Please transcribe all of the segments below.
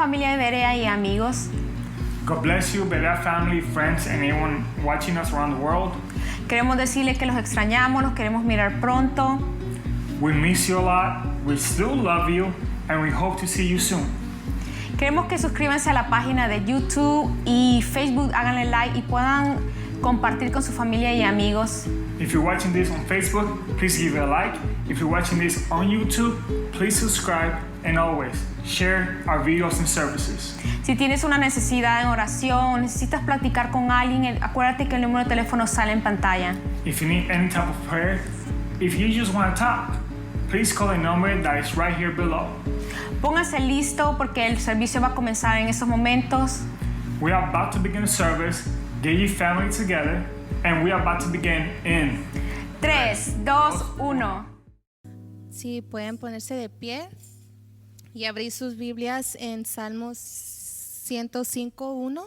familia de Berea y amigos. God bless you, Berea family, friends, and anyone watching us around the world. Queremos decirles que los extrañamos, los queremos mirar pronto. We miss you a lot, we still love you, and we hope to see you soon. Queremos que suscríbanse a la página de YouTube y Facebook, háganle like y puedan compartir con su familia y amigos. If you're watching this on Facebook, please give it a like. If you're watching this on YouTube, please subscribe and always share our videos and services. Si tienes una necesidad en oración, necesitas platicar con alguien, acuérdate que el número de teléfono sale en pantalla. If you need any type of prayer, if you just want to talk, please call the number that is right here below. Póngase listo porque el servicio va a comenzar en estos momentos. We are about to begin the service. Get your family together, and we are about to begin in 3, 2, 1. Sí, pueden ponerse de pie y abrir sus Biblias en Salmos 105:1.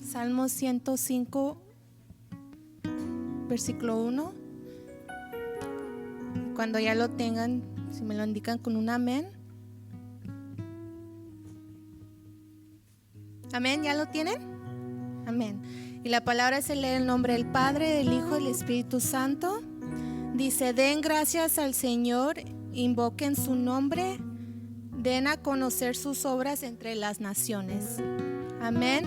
Salmos 105, versículo 1. Cuando ya lo tengan, si me lo indican con un amén. Amén, ¿ya lo tienen? Amén. Y la palabra se lee en el nombre del Padre, del Hijo y del Espíritu Santo. Dice: den gracias al Señor, invoquen su nombre, den a conocer sus obras entre las naciones. Amén.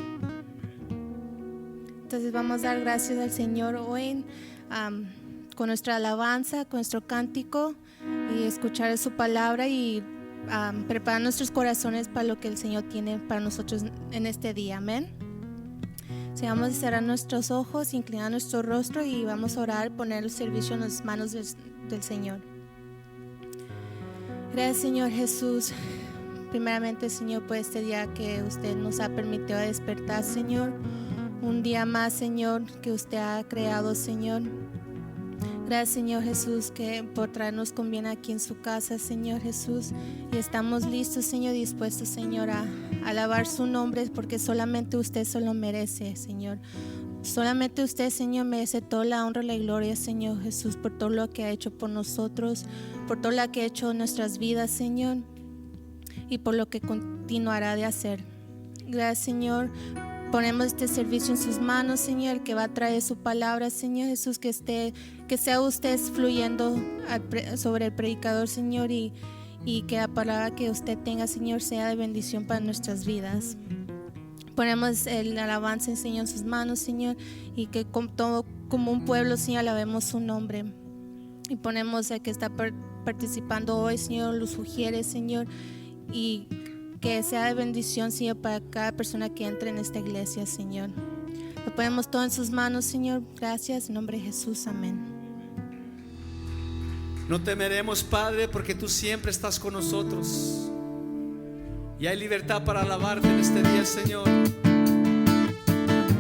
Entonces vamos a dar gracias al Señor hoy con nuestra alabanza, con nuestro cántico, y escuchar su palabra y preparar nuestros corazones para lo que el Señor tiene para nosotros en este día. Amén. Sí, vamos a cerrar nuestros ojos, inclinar nuestro rostro y vamos a orar, poner el servicio en las manos del Señor. Gracias, Señor Jesús. Primeramente, Señor, por este día que usted nos ha permitido despertar, Señor. Un día más, Señor, que usted ha creado, Señor. Gracias, Señor Jesús, que por traernos con bien aquí en su casa, Señor Jesús. Y estamos listos, Señor, dispuestos, Señor, a alabar su nombre, porque solamente usted se lo merece, Señor. Solamente usted, Señor, merece toda la honra y la gloria, Señor Jesús, por todo lo que ha hecho por nosotros, por todo lo que ha hecho en nuestras vidas, Señor, y por lo que continuará de hacer. Gracias, Señor. Ponemos este servicio en sus manos, Señor, que va a traer su palabra, Señor Jesús, que sea usted fluyendo sobre el predicador, Señor, y que la palabra que usted tenga, Señor, sea de bendición para nuestras vidas. Ponemos el alabanza, Señor, en sus manos, Señor, y que como un pueblo, Señor, alabemos su nombre. Y ponemos el que está participando hoy, Señor, lo sugiere, Señor, y que sea de bendición, Señor, para cada persona que entre en esta iglesia, Señor. Lo ponemos todo en sus manos, Señor. Gracias, en nombre de Jesús, amén. No temeremos, Padre, porque tú siempre estás con nosotros. Y hay libertad para alabarte en este día, Señor,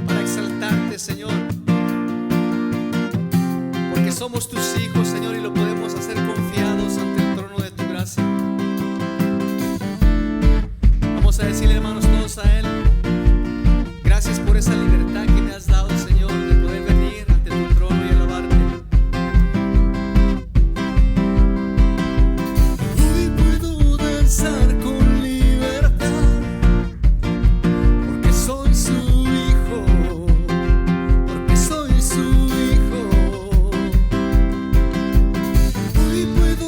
para exaltarte, Señor, porque somos tus hijos, Señor, y lo podemos hacer confiados ante el trono de tu gracia. Vamos a decirle, hermanos, todos a Él: gracias por esa libertad que me has dado, Señor, de poder venir ante tu trono y alabarte. Hoy puedo danzar con libertad, porque soy su hijo, porque soy su hijo. Hoy puedo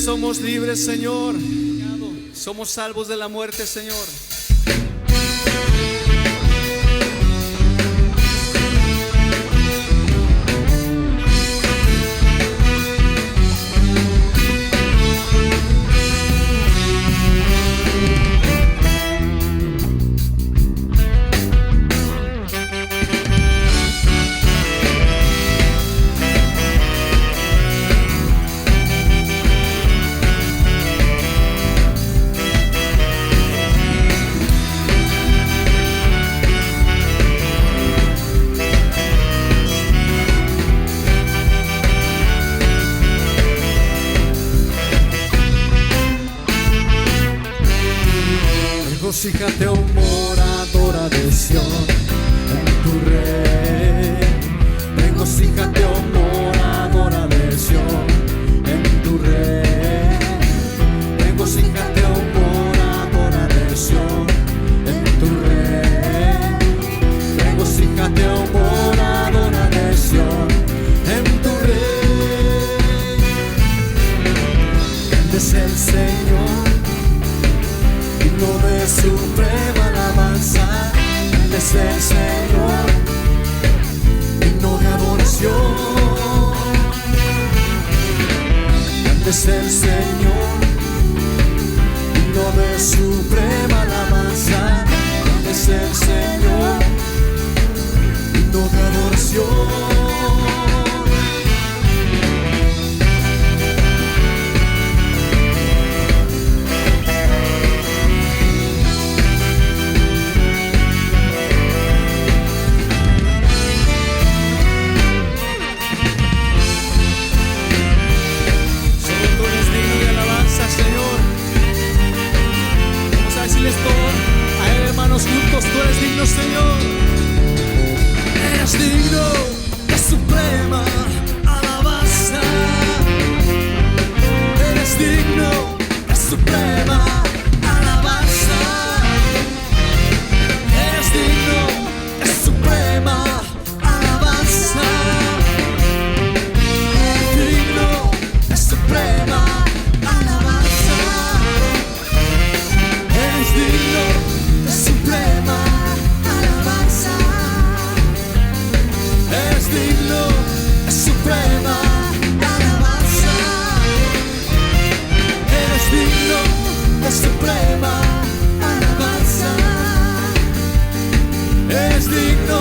somos libres, Señor. Somos salvos de la muerte, Señor. Regocíjate, oh moradora de Sión, en tu Rey. Regocíjate, oh moradora de Sión, en tu Rey. Regocíjate, oh moradora de Sión, en tu Rey. Regocíjate, oh moradora de Sión, en tu Rey. Grande es el Señor, de suprema alabanza. Grande es el Señor, digno de adoración. Grande es el Señor, digno de suprema alabanza. Grande es el Señor, digno de adoración. A él, hermanos, juntos, tú eres digno, Señor. Eres digno de suprema alabanza. Eres digno de suprema alabanza. Eres digno de suprema alabanza. Digno de suprema alabanza. Eres digno de suprema alabanza. Eres digno de suprema alabanza. Eres digno de suprema alabanza. Eres digno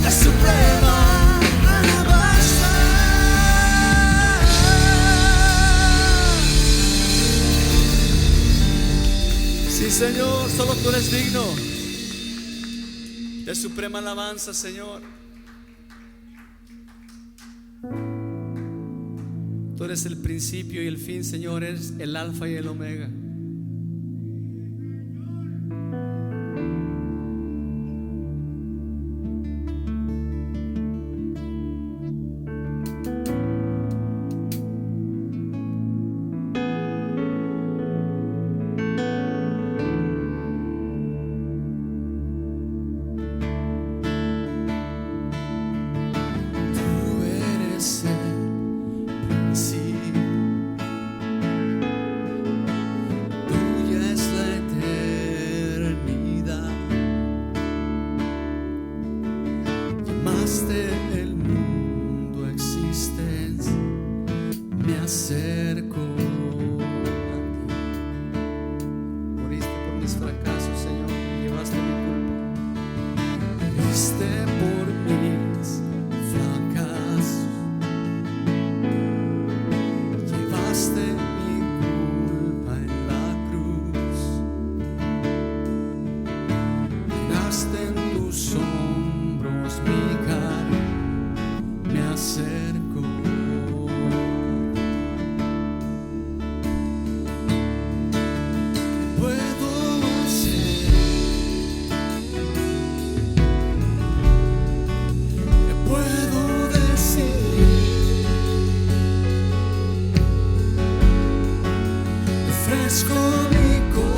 de suprema alabanza. Sí, Señor, solo tú eres digno de suprema alabanza, Señor. Tú eres el principio y el fin, Señor. Eres el alfa y el omega. Con mi corazón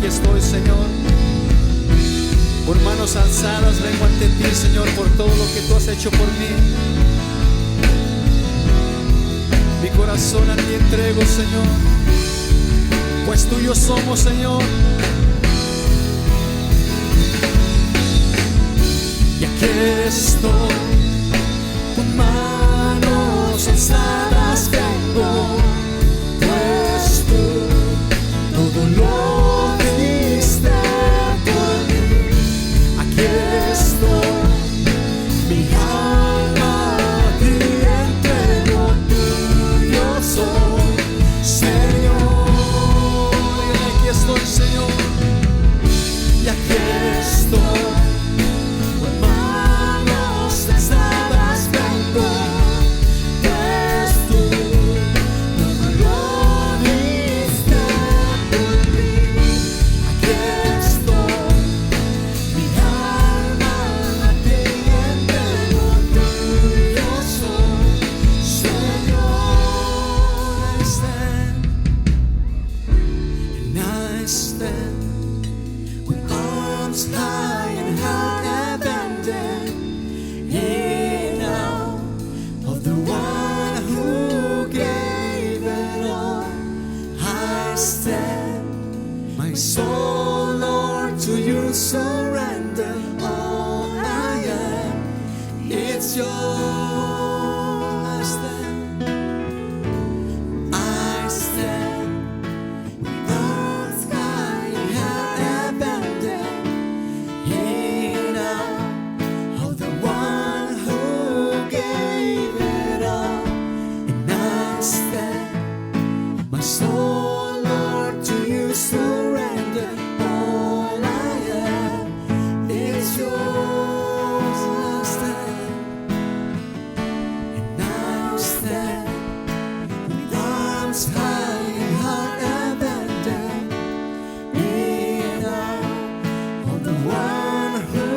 aquí estoy, Señor. Con manos alzadas vengo ante ti, Señor, por todo lo que tú has hecho por mí. Mi corazón a ti entrego, Señor, pues tuyos somos, Señor. Y aquí estoy, con manos alzadas vengo, pues tú todo lo diste por mí. Aquí estoy, mi alma a ti entrego, tuyo soy, Señor. Y aquí estoy, Señor, y aquí estoy, con manos alzadas vengo, pues tú todo lo diste por mí. Aquí estoy, mi alma a ti entrego, tuyo soy, Señor. I stand with arms high and heart abandoned in awe of the one who gave it all. I stand, my soul, Lord, to you surrender. All I am, it's yours. I stand with arms high and heart abandoned in awe of the one who gave it all. And I stand, my soul, Lord, to you surrender. All I am is yours. I stand, and I stand with arms high and heart abandoned in awe of the one who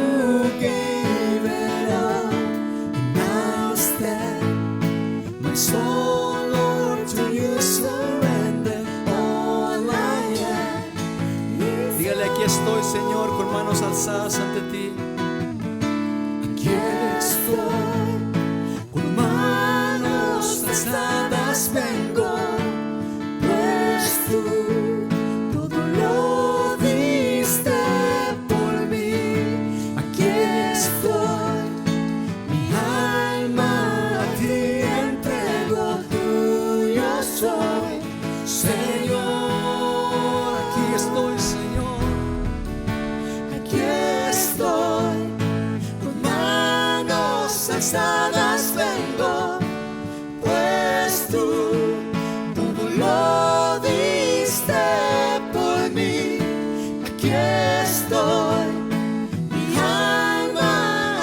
gave it all. And I stand, my soul, Lord, to you surrender. All I am is Dígale, aquí estoy, Señor, con manos alzadas ante ti. Aquí estoy, con manos alzadas vengo, pues tú todo lo diste por mí. Aquí estoy, mi alma a ti entrego, tuyo soy, Señor. Aquí estoy, Señor, aquí estoy, con manos alzadas vengo, pues tú todo lo diste por mí. Aquí estoy, mi alma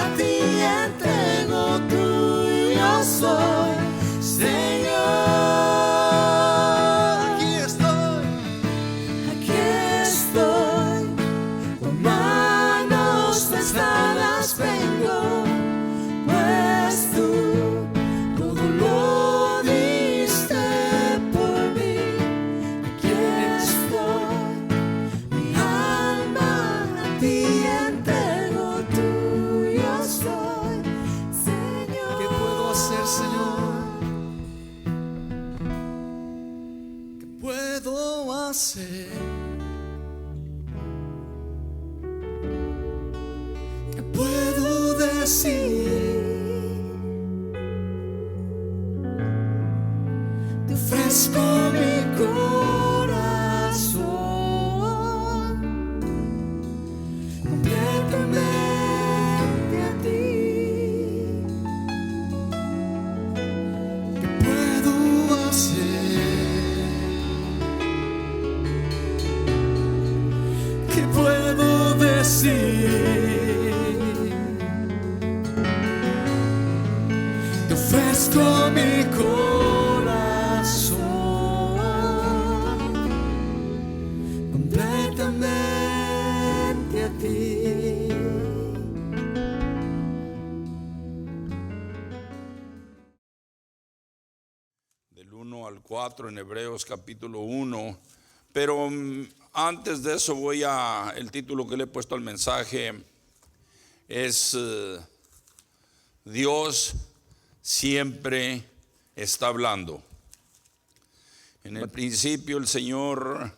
a ti entrego, tuyo soy, Señor. Aquí estoy, con manos alzadas vengo, pues tú todo lo diste por mí. Aquí estoy, mi alma a ti entrego, tuyo soy, Señor. ¿Qué puedo hacer, Señor? ¿Qué puedo hacer? ¿Qué puedo decir? Te ofrezco mi corazón completamente a ti. ¿Qué puedo hacer? ¿Qué puedo decir? Te ofrezco mi corazón completamente a ti. Del 1 al 4 en Hebreos capítulo 1 Pero antes de eso el título que le he puesto al mensaje es Dios siempre está hablando. En el principio el Señor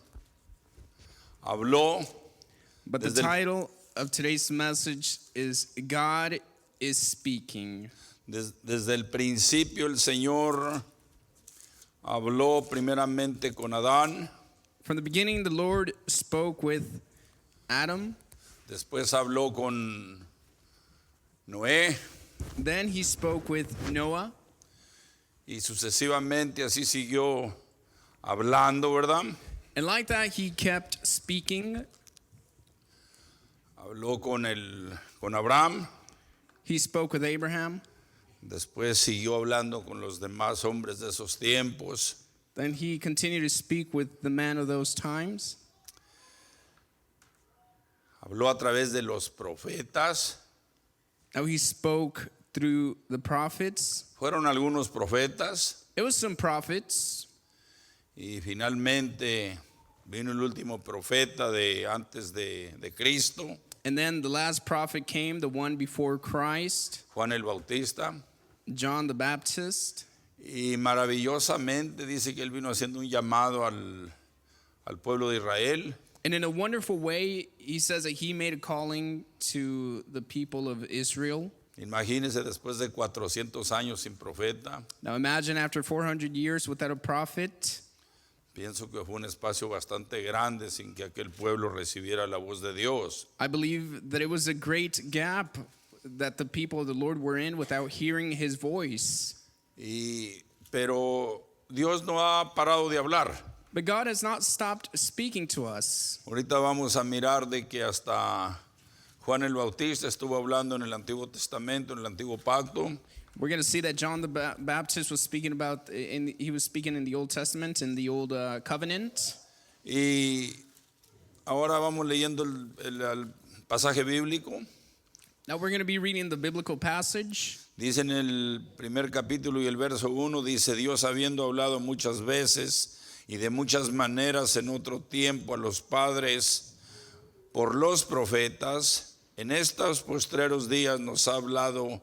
habló. But the title of today's message is God is Speaking. Desde el principio el Señor habló primeramente con Adán. From the beginning, the Lord spoke with Adam. Después habló con Noé. Then he spoke with Noah. Y sucesivamente así siguió hablando, ¿verdad? And like that, he kept speaking. Habló con Abraham. He spoke with Abraham. Después siguió hablando con los demás hombres de esos tiempos. Then he continued to speak with the man of those times. Habló a través de los profetas. Now he spoke through the prophets. Fueron algunos profetas. It was some prophets. Y finalmente vino el último profeta antes de Cristo. And then the last prophet came, the one before Christ, Juan el Bautista. John the Baptist. Y maravillosamente dice que él vino haciendo un llamado al pueblo de Israel. And in a wonderful way, he says that he made a calling to the people of Israel. Imagínense después de 400 años sin profeta. Now imagine after 400 years without a prophet. Pienso que fue un espacio bastante grande sin que aquel pueblo recibiera la voz de Dios. I believe that it was a great gap that the people of the Lord were in without hearing his voice. Pero Dios no ha parado de hablar. But God has not stopped speaking to us. Ahorita vamos a mirar de que hasta Juan el Bautista estuvo hablando en el Antiguo Testamento, en el Antiguo Pacto. We're going to see that John the Baptist was speaking about, he was speaking in the Old Testament, in the Old Covenant. Y ahora vamos leyendo el pasaje bíblico. Now we're going to be reading the biblical passage. Dice en el primer capítulo y el verso 1, dice: Dios, habiendo hablado muchas veces y de muchas maneras en otro tiempo a los padres por los profetas, en estos postreros días nos ha hablado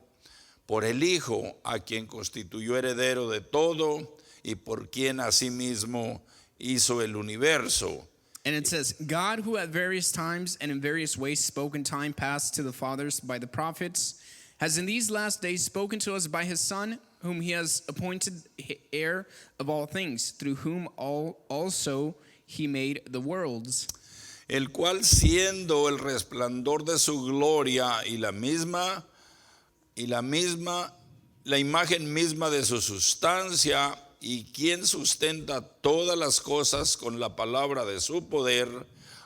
por el Hijo, a quien constituyó heredero de todo y por quien asimismo hizo el universo. And it says, God, who at various times and in various ways spoke in time past to the fathers by the prophets, has in these last days spoken to us by his Son, whom he has appointed heir of all things, through whom also he made the worlds. El cual, siendo el resplandor de su gloria y la imagen misma de su sustancia, y quien sustenta todas las cosas con la palabra de su poder,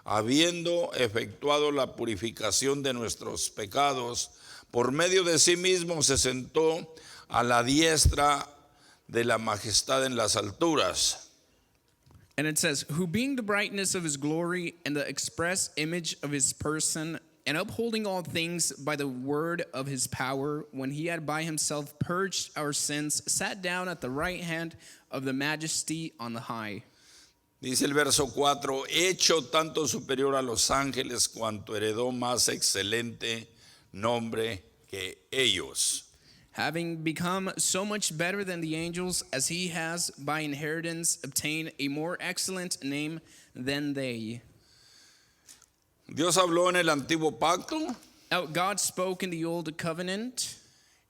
habiendo efectuado la purificación de nuestros pecados, por medio de sí mismo se sentó a la diestra de la majestad en las alturas. And it says, who being the brightness of his glory and the express image of his person, and upholding all things by the word of his power, when he had by himself purged our sins, sat down at the right hand of the majesty on the high. Dice el verso 4, hecho tanto superior a los ángeles cuanto heredó más excelente nombre que ellos. Having become so much better than the angels, as he has by inheritance obtained a more excellent name than they. Dios habló en el antiguo pacto. Now, God spoke in the old covenant.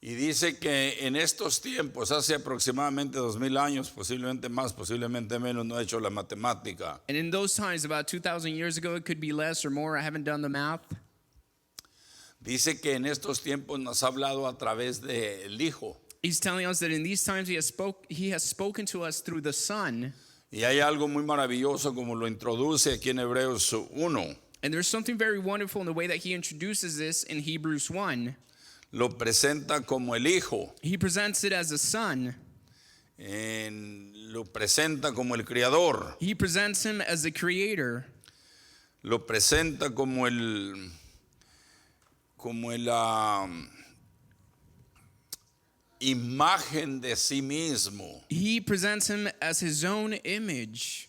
Y dice que en estos tiempos, hace aproximadamente 2000 años, posiblemente más, posiblemente menos, no he hecho la matemática. And in those times, about 2,000 years ago, it could be less or more. I haven't done the math. Dice que en estos tiempos nos ha hablado a través del Hijo. He's telling us that in these times he has spoken to us through the Son. Y hay algo muy maravilloso como lo introduce aquí en Hebreos 1. And there's something very wonderful in the way that he introduces this in Hebrews 1. Lo presenta como el Hijo. He presents it as a Son. Lo presenta como el Creador. He presents him as the Creator. Lo presenta como la imagen de sí mismo. He presents him as his own image.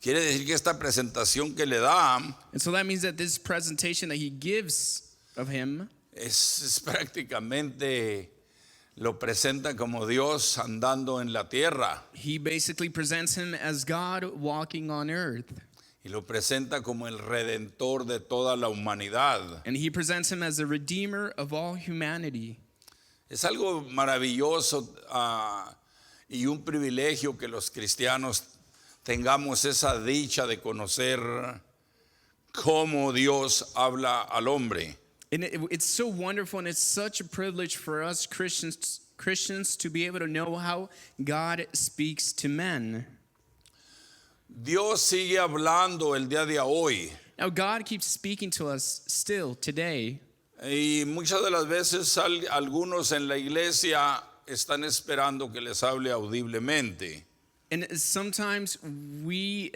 Quiere decir que esta presentación que le da And so that means that this presentation that he gives of him es prácticamente lo presenta como Dios andando en la tierra he basically presents him as God walking on earth. y lo presenta como el redentor de toda la humanidad. And he presents him as the redeemer of all humanity. Es algo maravilloso y un privilegio que los cristianos tengamos esa dicha de conocer cómo Dios habla al hombre. And it's so wonderful, and it's such a privilege for us Christians to be able to know how God speaks to men. Dios sigue hablando el día de hoy Now, God keeps speaking to us still today. y muchas de las veces algunos en la iglesia están esperando que les hable audiblemente. And sometimes we,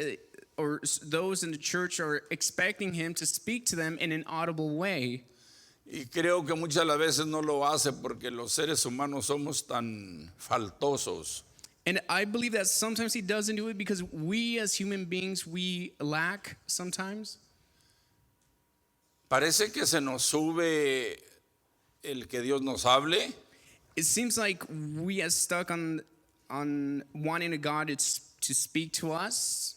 or those in the church, are expecting him to speak to them in an audible way. Y creo que muchas de las veces no lo hace porque los seres humanos somos tan faltosos. And I believe that sometimes he doesn't do it because we as human beings, we lack sometimes. Parece que se nos sube el que Dios nos hable. It seems like we are stuck on wanting a God to speak to us.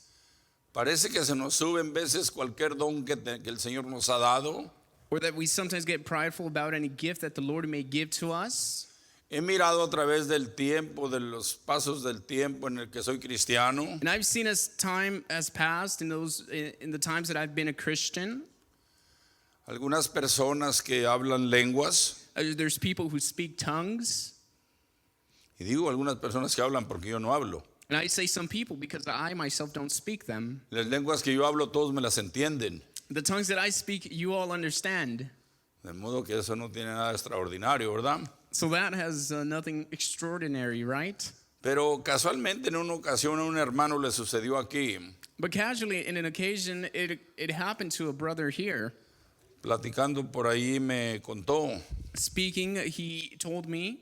Parece que se nos sube en veces cualquier don que el Señor nos ha dado. Or that we sometimes get prideful about any gift that the Lord may give to us. He mirado a través del tiempo, de los pasos del tiempo en el que soy cristiano, And I've seen as time has passed in the times that I've been a Christian, algunas personas que hablan lenguas, there's people who speak tongues. y digo algunas personas que hablan porque yo no hablo. And I say some people because I myself don't speak them. Las lenguas que yo hablo todos me las entienden, The tongues that I speak, you all understand. de modo que eso no tiene nada extraordinario, ¿verdad? So that has nothing extraordinary, right? Pero casualmente en una ocasión a un hermano le sucedió aquí, But casually, in an occasion, it happened to a brother here. platicando por ahí me contó Speaking, he told me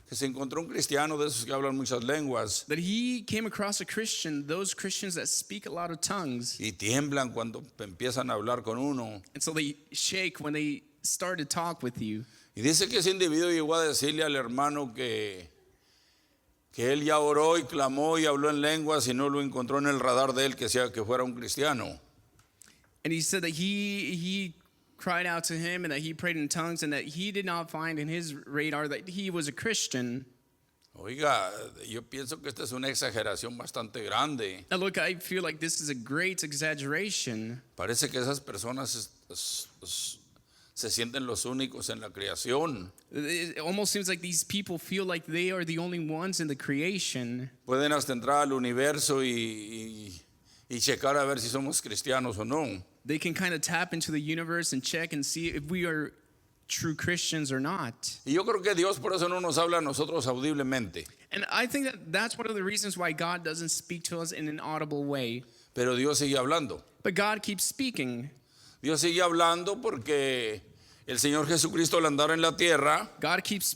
que se encontró un cristiano de esos que hablan muchas lenguas that he came across a Christian, those Christians that speak a lot of tongues. y tiemblan cuando empiezan a hablar con uno. And so they shake when they start to talk with you. Y dice que ese individuo llegó a decirle al hermano que él ya oró y clamó y habló en lenguas y no lo encontró en el radar de él que sea que fuera un cristiano. And he said that he cried out to him and that he prayed in tongues and that he did not find in his radar that he was a Christian. Oiga, yo pienso que esta es una exageración bastante grande. Now look, I feel like this is a great exaggeration. Parece que esas personas se sienten los únicos en la creación. It almost seems like these people feel like they are the only ones in the creation. Pueden hasta entrar al universo y checar a ver si somos cristianos o no. They can kind of tap into the universe and check and see if we are true Christians or not. Y yo creo que Dios por eso no nos habla a nosotros audiblemente. And I think that that's one of the reasons why God doesn't speak to us in an audible way. Pero Dios sigue hablando. But God keeps speaking. Dios sigue hablando porque el Señor Jesucristo al andar en la tierra, God keeps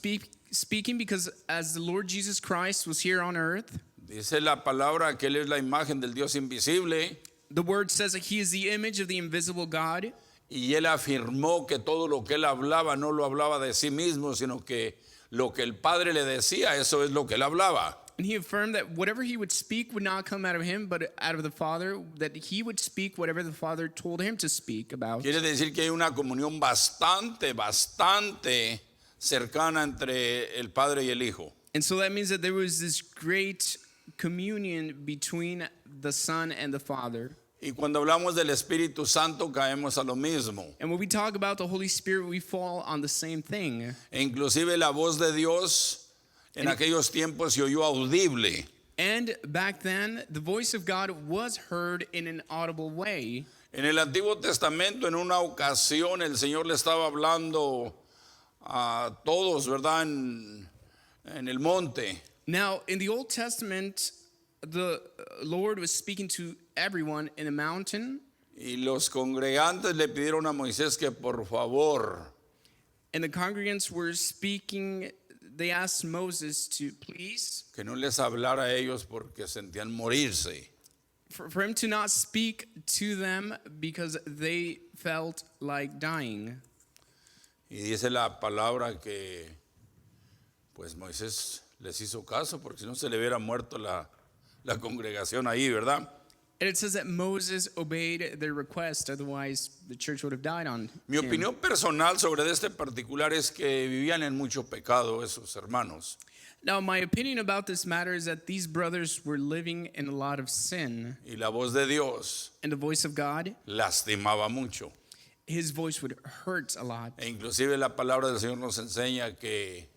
speaking because as the Lord Jesus Christ was here on earth, dice la palabra que Él es la imagen del Dios invisible, the word says that he is the image of the invisible God. y Él afirmó que todo lo que Él hablaba no lo hablaba de sí mismo, sino que lo que el Padre le decía, eso es lo que Él hablaba. And he affirmed that whatever he would speak would not come out of him, but out of the Father, that he would speak whatever the Father told him to speak about. Quiere decir que hay una comunión bastante cercana entre el Padre y el Hijo. And so that means that there was this great communion between the Son and the Father. Y cuando hablamos del Espíritu Santo caemos a lo mismo. And when we talk about the Holy Spirit, we fall on the same thing. E inclusive la voz de Dios en aquellos tiempos se oyó audible. And back then, the voice of God was heard in an audible way. En el Antiguo Testamento, en una ocasión, el Señor le estaba hablando a todos, ¿verdad? En el monte. Now, in the Old Testament, the Lord was speaking to everyone in a mountain. Y los congregantes le pidieron a Moisés que por favor, And the congregants were speaking, they asked Moses to please, que no les hablara a ellos porque sentían morirse. for him to not speak to them because they felt like dying. Y dice la palabra que pues Moisés les hizo caso porque si no se le hubiera muerto la congregación ahí, ¿verdad? And it says that Moses obeyed their request, otherwise the church would have died on Mi him. opinión personal sobre este particular es que vivían en mucho pecado esos hermanos. Now, my opinion about this matter is that these brothers were living in a lot of sin, Y la voz de Dios and the voice of God, lastimaba mucho. his voice would hurt a lot. E inclusive la palabra del Señor nos enseña que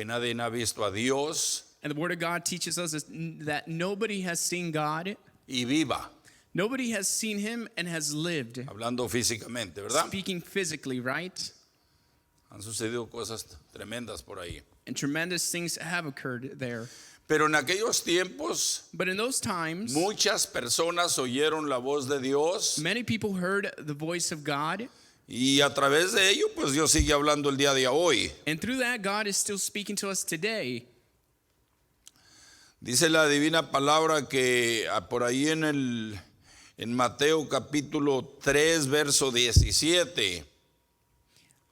nadie ha visto a Dios And the word of God teaches us that nobody has seen God, y viva, nobody has seen him and has lived. hablando físicamente, ¿verdad? Speaking physically, right? Han sucedido cosas tremendas por ahí. And tremendous things have occurred there. Pero en aquellos tiempos But in those times, muchas personas oyeron la voz de Dios many people heard the voice of God, y a través de ello pues Dios sigue hablando el día de hoy. and through that, God is still speaking to us today. Dice la divina palabra que por ahí en Mateo capítulo 3 verso 17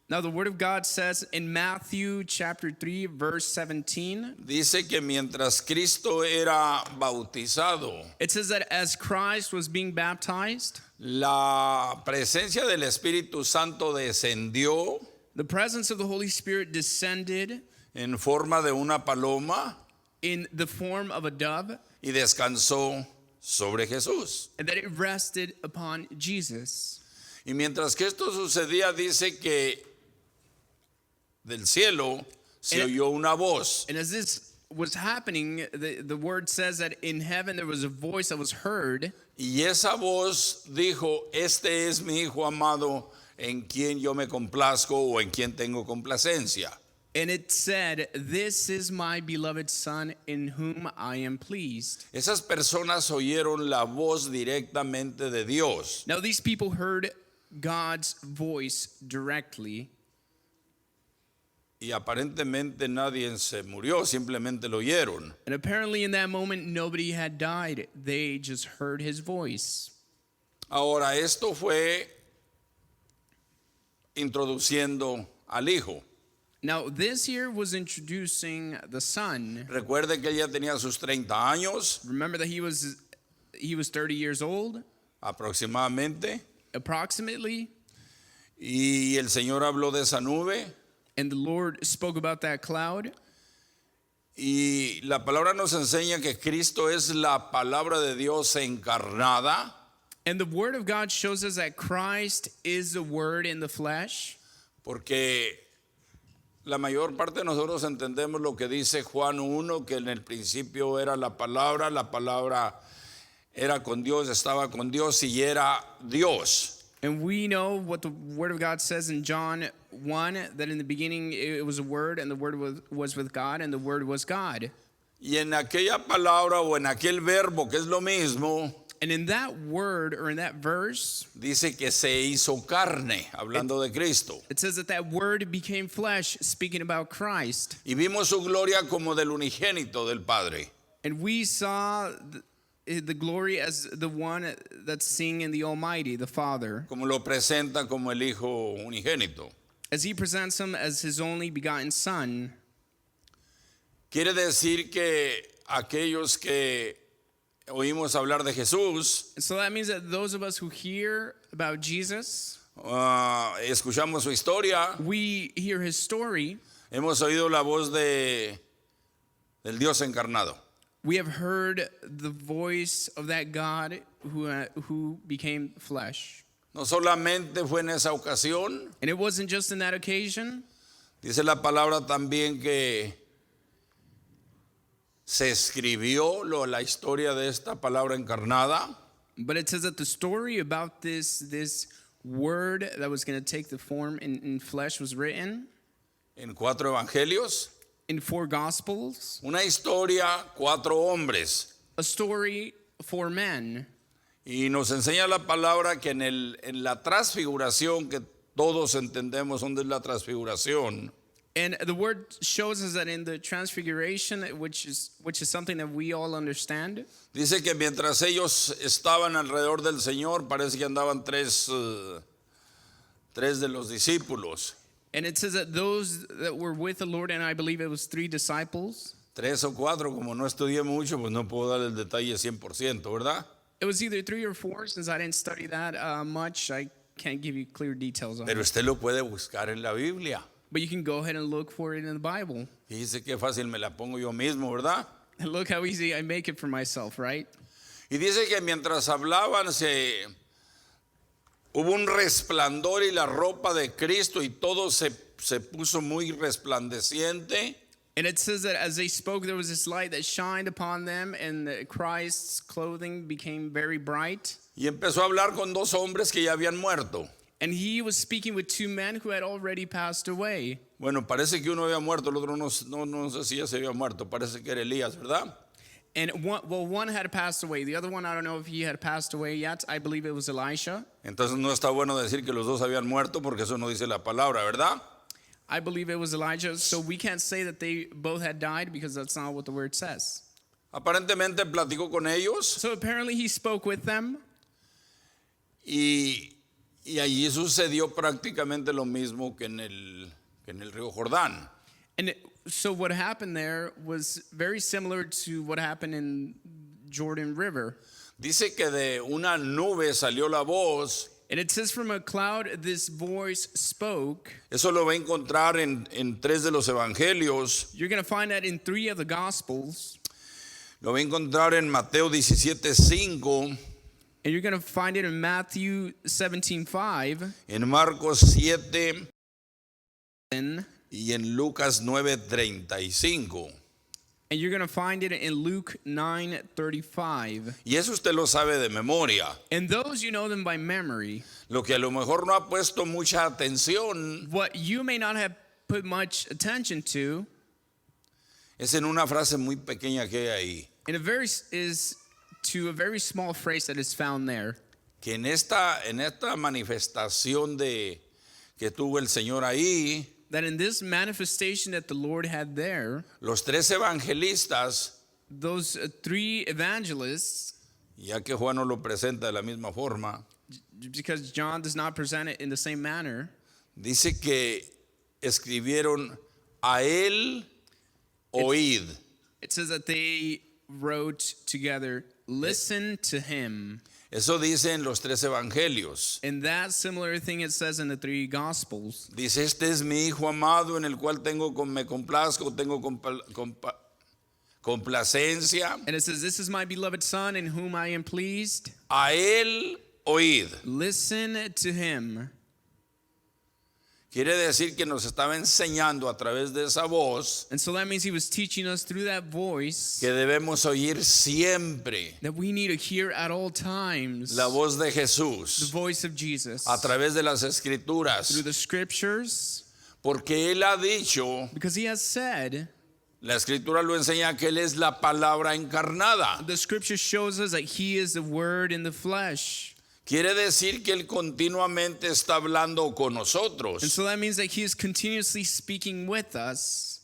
Now, the word of God says in Matthew chapter 3, verse 17, dice que mientras Cristo era bautizado, it says that as Christ was being baptized, la presencia del Espíritu Santo descendió the presence of the Holy Spirit descended en forma de una paloma in the form of a dove, y descansó sobre Jesús. and that it rested upon Jesus. Y mientras que esto sucedía, dice que del cielo se oyó una voz. And as this was happening, the word says that in heaven there was a voice that was heard, Y esa voz dijo, este es mi hijo amado en quien yo me complazco o en quien tengo complacencia. and it said, "This is my beloved Son in whom I am pleased." Esas personas oyeron la voz directamente de Dios. Now these people heard God's voice directly, Y aparentemente nadie se murió, simplemente lo oyeron. and apparently in that moment nobody had died. They just heard his voice. Ahora, esto fue introduciendo al hijo. Now this here was introducing the Son. Recuerde que él ya tenía sus 30 años Remember that he was 30 years old, aproximadamente. approximately, Y el Señor habló de esa nube. and the Lord spoke about that cloud. Y la palabra nos enseña que Cristo es la palabra de Dios encarnada. And the word of God shows us that Christ is the word in the flesh. Porque la mayor parte de nosotros entendemos lo que dice Juan 1, que en el principio era la palabra era con Dios, estaba con Dios y era Dios. And we know what the word of God says in John 1, that in the beginning it was a word, and the word was with God, and the word was God. Y en aquella palabra o en aquel verbo que es lo mismo, And in that word, or in that verse, dice que se hizo carne, hablando de Cristo. it says that that word became flesh, speaking about Christ. Y vimos su gloria como del unigénito del Padre. And we saw the glory as the one that's seen in the Almighty, the Father, Como lo presenta como el Hijo unigénito. as he presents him as his only begotten Son. Quiere decir que aquellos que oímos hablar de Jesús, And so that means that those of us who hear about Jesus, escuchamos su historia, we hear his story, hemos oído la voz del Dios encarnado. we have heard the voice of that God who became flesh. No solamente fue en esa ocasión, And it wasn't just in that occasion. dice la palabra también que se escribió la historia de esta palabra encarnada. But it says that the story about this word that was going to take the form in flesh was written En 4 evangelios, in 4 Gospels. una historia, 4 hombres. A story for men. Y nos enseña la palabra que en la transfiguración, que todos entendemos dónde es la transfiguración, And the word shows us that in the transfiguration, which is something that we all understand, Dice que mientras ellos estaban alrededor del Señor, parece que andaban tres de los discípulos. and it says that those that were with the Lord, and I believe it was 3 disciples, 3 o 4, como no estudié mucho, pues no puedo dar el detalle 100%, ¿verdad? it was either 3 or 4, since I didn't study that much, I can't give you clear details on Pero it. usted lo puede buscar en la Biblia. But you can go ahead and look for it in the Bible. Fíjese qué fácil me la pongo yo mismo, ¿verdad? And look how easy I make it for myself, right? Y dice que mientras hablaban hubo un resplandor y la ropa de Cristo y todo se puso muy resplandeciente. And it says that as they spoke, there was this light that shined upon them, and Christ's clothing became very bright. Y empezó a hablar con 2 hombres que ya habían muerto. And he was speaking with 2 men who had already passed away. Bueno, parece que uno había muerto, el otro no sé si ya se había muerto, parece que era Elías, ¿verdad? And one had passed away. The other one, I don't know if he had passed away yet. I believe it was Elisha. Entonces no está bueno decir que los 2 habían muerto porque eso no dice la palabra, ¿verdad? I believe it was Elijah. So we can't say that they both had died because that's not what the word says. Aparentemente platicó con ellos So apparently he spoke with them. y allí sucedió prácticamente lo mismo que en el río Jordán. And so what happened there was very similar to what happened in Jordan River. Dice que de una nube salió la voz. And it says from a cloud, this voice spoke. Eso lo va a encontrar en 3 de los evangelios. You're going to find that in 3 of the Gospels. Lo va a encontrar en Mateo 17:5, And you're going to find it in Matthew 17:5. en Marcos 7 And y en Lucas 9:35. you're going to find it in Luke 9:35. Y eso usted lo sabe de memoria. And those, you know them by memory. Lo que a lo mejor no ha puesto mucha atención What you may not have put much attention to es en una frase muy pequeña que hay ahí. is to a very small phrase that is found there. Que en esta manifestación que tuvo el Señor ahí, That in this manifestation that the Lord had there, los 3 evangelistas, those 3 evangelists, ya que Juan no lo presenta de la misma forma, because John does not present it in the same manner, dice que escribieron a él oíd. it says that they wrote together, listen to him. Eso dice en los 3 evangelios. And that similar thing it says in the 3 Gospels. Dice, este es mi hijo amado en el cual me complazco, tengo complacencia. And it says, this is my beloved son in whom I am pleased. A él oíd. Listen to him. Quiere decir que nos estaba enseñando a través de esa voz And so that means he was teaching us through that voice que debemos oír siempre that we need to hear at all times la voz de the Jesús voice of Jesus a través de las through escrituras, the scriptures, porque él ha dicho, because he has said, la escritura lo enseña, que él es la palabra encarnada. the scripture shows us that he is the word in the flesh. Quiere decir que él continuamente está hablando con nosotros. And so that means that he is continuously speaking with us.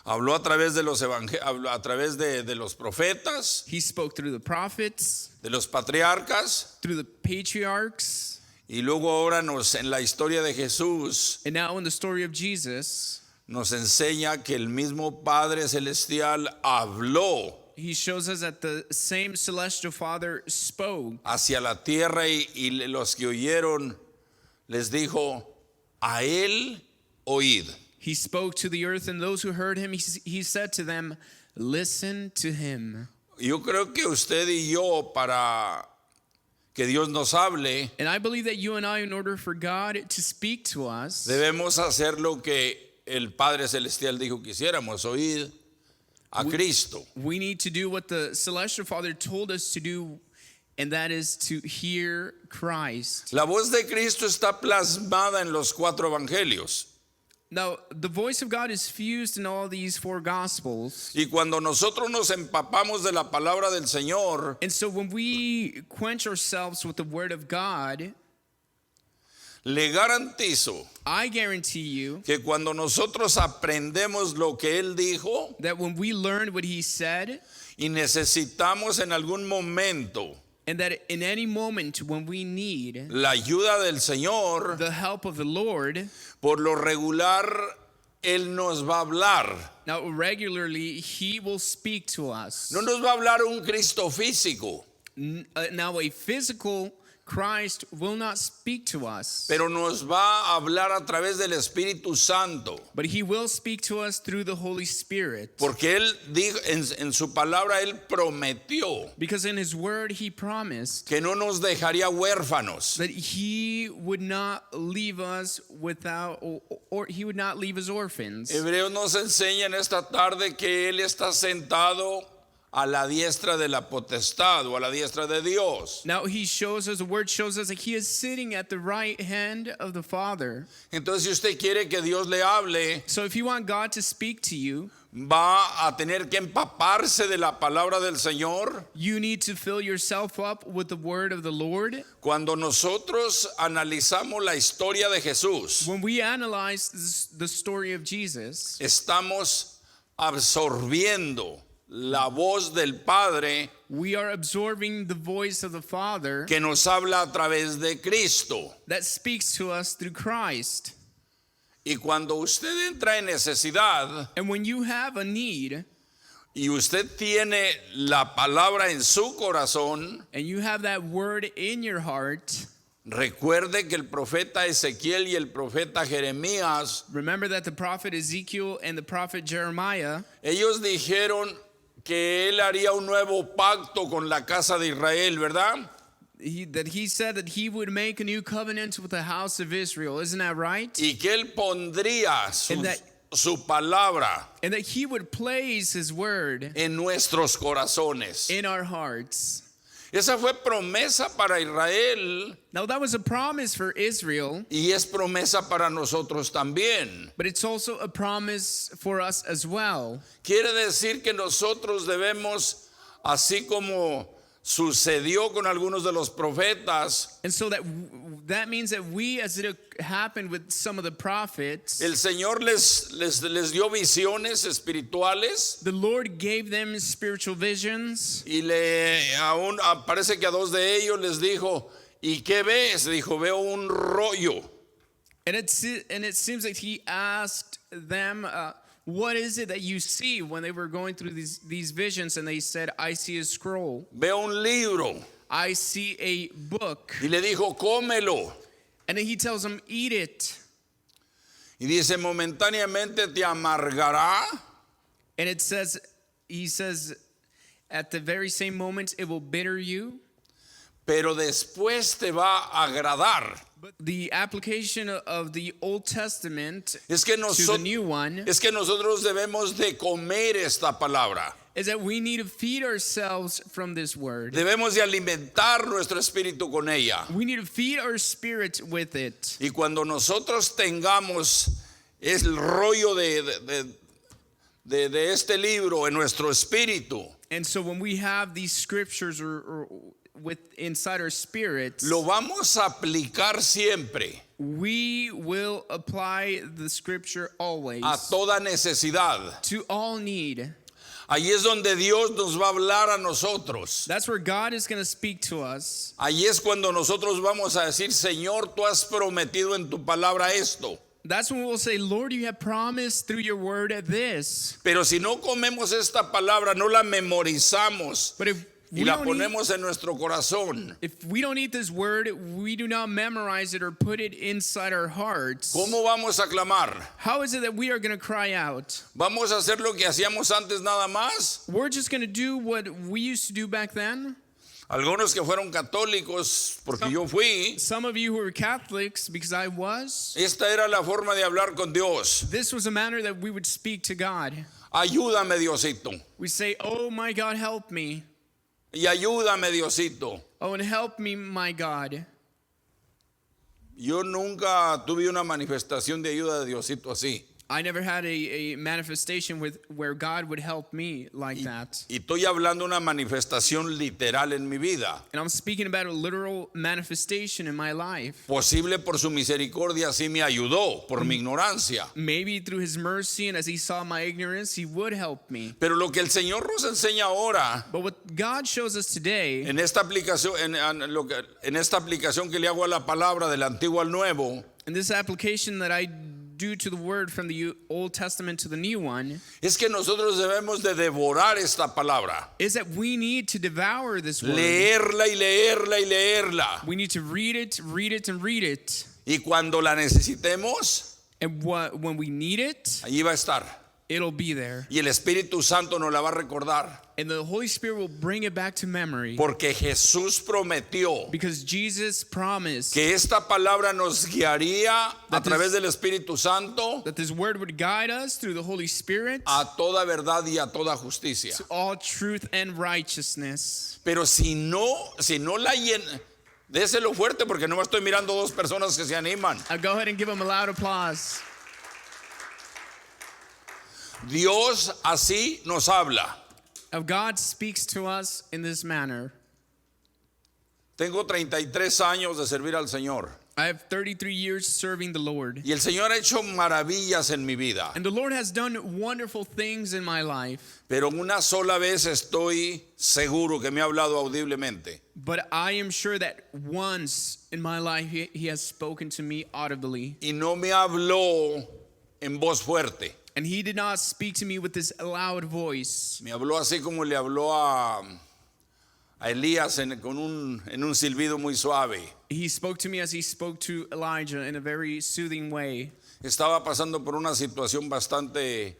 Habló a través de los a través de los profetas, He spoke through the prophets, de los patriarcas, through the patriarchs, y luego ahora en la historia de Jesús and now in the story of Jesus, nos enseña que el mismo Padre Celestial habló he shows us that the same celestial Father spoke hacia la tierra y los que oyeron les dijo, a él oíd. He spoke to the earth, and those who heard him, he said to them, listen to him. Yo creo que usted y yo, para que Dios nos hable, And I believe that you and I, in order for God to speak to us, debemos hacer lo que el Padre Celestial dijo que hiciéramos, oír a Cristo. we need to do what the celestial Father told us to do, and that is to hear Christ. La voz de Cristo está plasmada en los 4 evangelios. Now, the voice of God is fused in all these 4 Gospels. Y cuando nosotros nos empapamos de la palabra del Señor, And so when we quench ourselves with the Word of God, Le garantizo I guarantee you que cuando nosotros aprendemos lo que Él dijo that when we learned what he said, y necesitamos en algún momento and that in any moment when we need la ayuda del Señor, the help of the Lord, por lo regular Él nos va a hablar. now regularly he will speak to us. No nos va a hablar un Cristo físico, Now a physical Christ will not speak to us, pero nos va a hablar a través del Espíritu Santo. but he will speak to us through the Holy Spirit. Porque Él dijo, en su palabra Él prometió Because in his word he promised que no nos dejaría huérfanos. that he would not leave us without, or he would not leave us orphans. Hebreos nos enseña en esta tarde que Él está sentado a la diestra de la potestad o a la diestra de Dios. Now he shows us, the word shows us that he is sitting at the right hand of the Father. Entonces, si usted quiere que Dios le hable, So if you want God to speak to you, va a tener que empaparse de la palabra del Señor. you need to fill yourself up with the word of the Lord. Cuando nosotros analizamos la historia de Jesús, When we analyze the story of Jesus, estamos absorbiendo la voz del Padre we are absorbing the voice of the Father que nos habla a través de Cristo. that speaks to us through Christ. Y cuando usted entra en necesidad And when you have a need y usted tiene la palabra en su corazón, and you have that word in your heart, recuerde que el profeta Ezequiel y el profeta Jeremías, remember that the prophet Ezekiel and the prophet Jeremiah, ellos dijeron que él haría un nuevo pacto con la casa de Israel, ¿verdad? he said that he would make a new covenant with the house of Israel. Isn't that right? Y que él pondría su palabra And that he would place his word en nuestros corazones. in our hearts. Esa fue promesa para Israel Now that was a promise for Israel, y es promesa para nosotros también. but it's also a promise for us as well. Quiere decir que nosotros debemos, así como sucedió con algunos de los profetas, And so that means that we, as it happened with some of the prophets, el Señor les dio visiones espirituales the Lord gave them spiritual visions. y aún parece que a dos de ellos les dijo, ¿y qué ves? Dijo, veo un rollo. And it seems like he asked them, what is it that you see, when they were going through these visions, and they said, I see a scroll, Veo un libro. I see a book. Y le dijo, cómelo. And then he tells them, eat it. Y dice, momentáneamente te amargará, And he says, at the very same moment, it will bitter you. pero después te va a agradar. But the application of the Old Testament Es que, to the nosotros, new one es que nosotros debemos de comer esta palabra. is that we need to feed ourselves from this word. Debemos de alimentar nuestro espíritu con ella. We need to feed our spirit with it. Y cuando nosotros tengamos el rollo de este libro en nuestro espíritu, And so when we have these scriptures or with inside our spirits, lo vamos a aplicar siempre we will apply the scripture always a toda necesidad. to all need. Ahí es donde Dios nos va a hablar a nosotros. That's where God is going to speak to us. Ahí es cuando nosotros vamos a decir, Señor, tú has prometido en tu palabra esto. That's when we'll say, Lord, you have promised through your word this. Pero si no comemos esta palabra, no la memorizamos But if y la ponemos en nuestro corazón, if we don't eat this word, we do not memorize it or put it inside our hearts. ¿cómo vamos a clamar? How is it that we are going to cry out? ¿Vamos a hacer lo que hacíamos antes nada más? We're just going to do what we used to do back then? Algunos que fueron católicos, porque yo fui, Some of you who were Catholics, because I was, esta era la forma de hablar con Dios. this was a manner that we would speak to God. Ayúdame, Diosito. We say, oh my God, help me. Y ayúdame, Diosito. Oh, and help me, my God. Yo nunca tuve una manifestación de ayuda de Diosito así. I never had a manifestation where God would help me like that. Y estoy hablando una manifestación literal en mi vida. And I'm speaking about a literal manifestation in my life. Posible por su misericordia, sí me ayudó, por mi ignorancia. Maybe through his mercy and as he saw my ignorance, he would help me. Pero lo que el Señor nos enseña ahora, But what God shows us today, en esta aplicación, en esta aplicación que le hago a la palabra del Antiguo al Nuevo, in this application that I do to the word from the Old Testament to the New one, es que nosotros debemos de devorar esta palabra. is that we need to devour this word. Leerla y leerla y leerla. We need to read it, and read it. Y cuando la necesitemos, And when we need it, allí va a estar. it'll be there. Y el Espíritu Santo nos la va a recordar. And the Holy Spirit will bring it back to memory. Porque Jesús prometió Because Jesus promised que esta palabra nos guiaría a través del Espíritu Santo that this word would guide us through the Holy Spirit a toda verdad y a toda justicia. to all truth and righteousness. Pero si no la llena, déselo fuerte porque no me estoy mirando dos personas que se animan. Go ahead and give him a loud applause. Dios así nos habla. God speaks to us in this manner. Tengo 33 años de servir al Señor. I have 33 years serving the Lord. Y el Señor ha hecho maravillas en mi vida. And the Lord has done wonderful things in my life. Pero una sola vez estoy seguro que me ha hablado audiblemente. But I am sure that once in my life he has spoken to me audibly. Y no me habló en voz fuerte. And he did not speak to me with this loud voice. Me habló así como le habló a Elías en un silbido muy suave. He spoke to me as he spoke to Elijah in a very soothing way. Estaba pasando por una situación bastante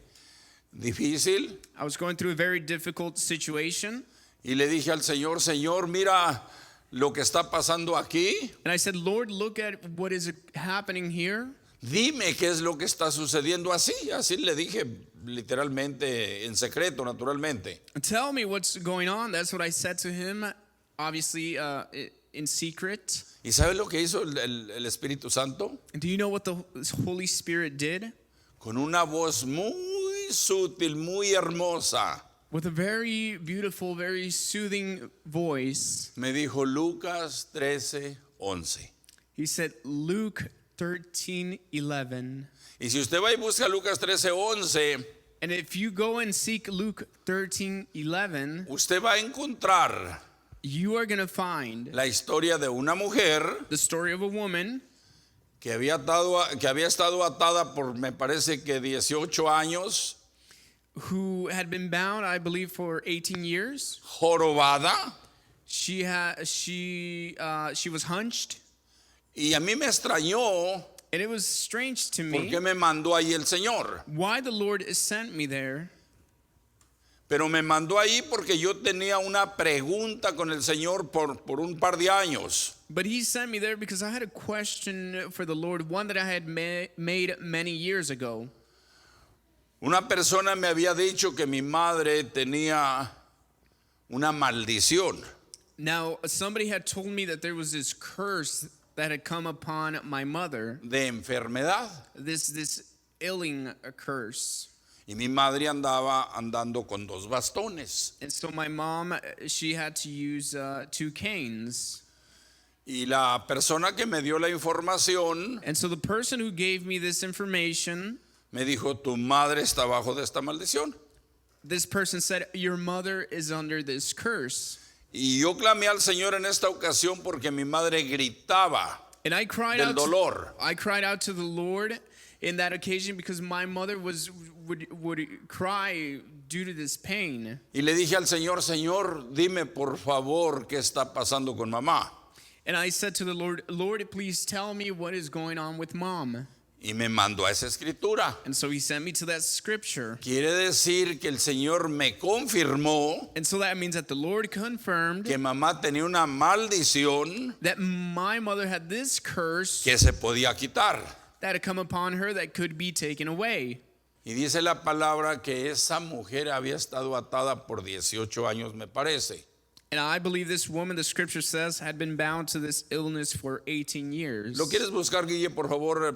difícil I was going through a very difficult situation. y le dije al Señor, Señor, mira lo que está pasando aquí. And I said, Lord, look at what is happening here. Dime qué es lo que está sucediendo así le dije literalmente en secreto, naturalmente. Tell me what's going on. That's what I said to him, obviously in secret. ¿Y sabes lo que hizo el Espíritu Santo? And do you know what the Holy Spirit did? Con una voz muy sutil, muy hermosa, With a very beautiful, very soothing voice, me dijo Lucas 13:11. he said, Luke 13:11. Y si usted va y busca Lucas 13:11, And if you go and seek Luke 13:11, usted va a encontrar you are going to find la historia de una mujer the story of a woman que había estado atada por, me parece que 18 años, who had been bound, I believe, for 18 years. jorobada, She was hunched, y a mí me extrañó and it was strange to por me qué me mandó ahí el Señor. why the Lord sent me there. Pero me mandó ahí porque yo tenía una pregunta con el Señor por un par de años. But he sent me there because I had a question for the Lord, one that I had made many years ago. Una persona me había dicho que mi madre tenía una maldición. Now, somebody had told me that there was this curse that had come upon my mother, De enfermedad. this illing curse. Y mi madre andando con 2 bastones. And so my mom, she had to use 2 canes. Y la persona que me dio la información And so the person who gave me this information, me dijo, tu madre está bajo de esta maldición. this person said, your mother is under this curse. Y yo clamé al Señor en esta ocasión porque mi madre gritaba And I cried del out dolor. I cried out to the Lord in that occasion because my mother would cry due to this pain. Y le dije al Señor, Señor, dime por favor qué está pasando con mamá. And I said to the Lord, Lord, please tell me what is going on with mom. Y me mandó a esa escritura. And so he sent me to that scripture. Quiere decir que el Señor me confirmó And so that means that the Lord confirmed que mamá tenía una maldición that my mother had this curse que se podía quitar. that had come upon her that could be taken away. Y dice la palabra que esa mujer había estado atada por 18 años, me parece. And I believe this woman, the scripture says, had been bound to this illness for 18 years. ¿Lo quieres buscar, Guille, por favor?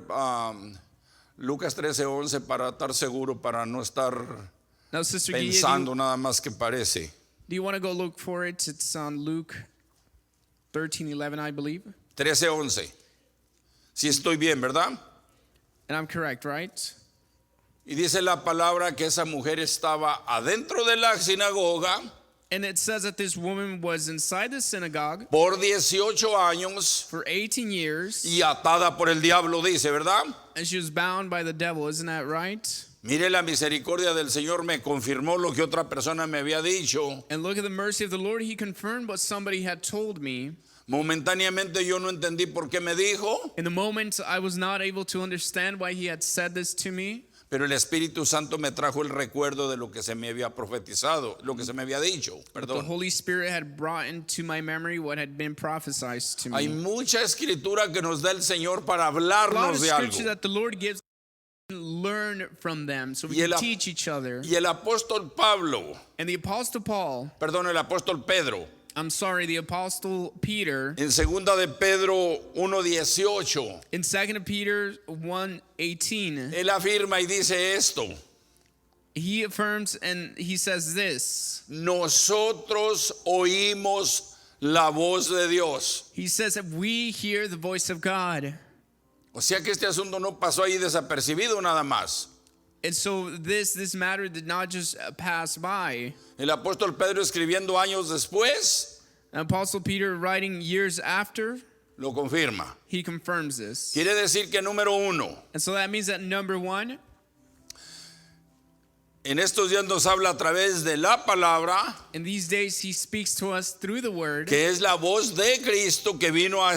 Lucas 13:11 para estar seguro, para no estar Now, Sister Guille, pensando nada más que parece. do you want to go look for it? It's on Luke 13:11, I believe. 13:11. Si estoy bien, ¿verdad? And I'm correct, right? Y dice la palabra que esa mujer estaba adentro de la sinagoga And it says that this woman was inside the synagogue por 18 años for 18 years, y atada por el diablo, dice, ¿verdad? and she was bound by the devil. Isn't that right? Mire, la misericordia del Señor me confirmó lo que otra persona me había dicho. And look at the mercy of the Lord. He confirmed what somebody had told me. Momentáneamente yo no entendí por qué me dijo, In the moment, I was not able to understand why he had said this to me. pero el Espíritu Santo me trajo el recuerdo de lo que se me había profetizado, lo que se me había dicho, The perdón. Holy Spirit had brought into my memory what had been prophesied to Hay me. mucha escritura que nos da el Señor para A lot hablarnos of de scripture algo. that the Lord gives, learn from them so we Y can el- teach each other. Y el apóstol Pablo, And the Apostle Paul, perdón, el apóstol Pedro, I'm sorry, the Apostle Peter, en segunda de Pedro 1:18, in 2 Peter 1:18, él afirma y dice esto: he affirms and he says this. nosotros oímos la voz de Dios. He says that we hear the voice of God. O sea que este asunto no pasó ahí desapercibido nada más. And so this matter did not just pass by. El apóstol Pedro, escribiendo años después, Apostle Peter, writing years after, lo confirma. he confirms this. Quiere decir que número uno, And so that means that number one, en estos días nos habla a través de la palabra, in these days he speaks to us through the word, que es la voz de Cristo que vino a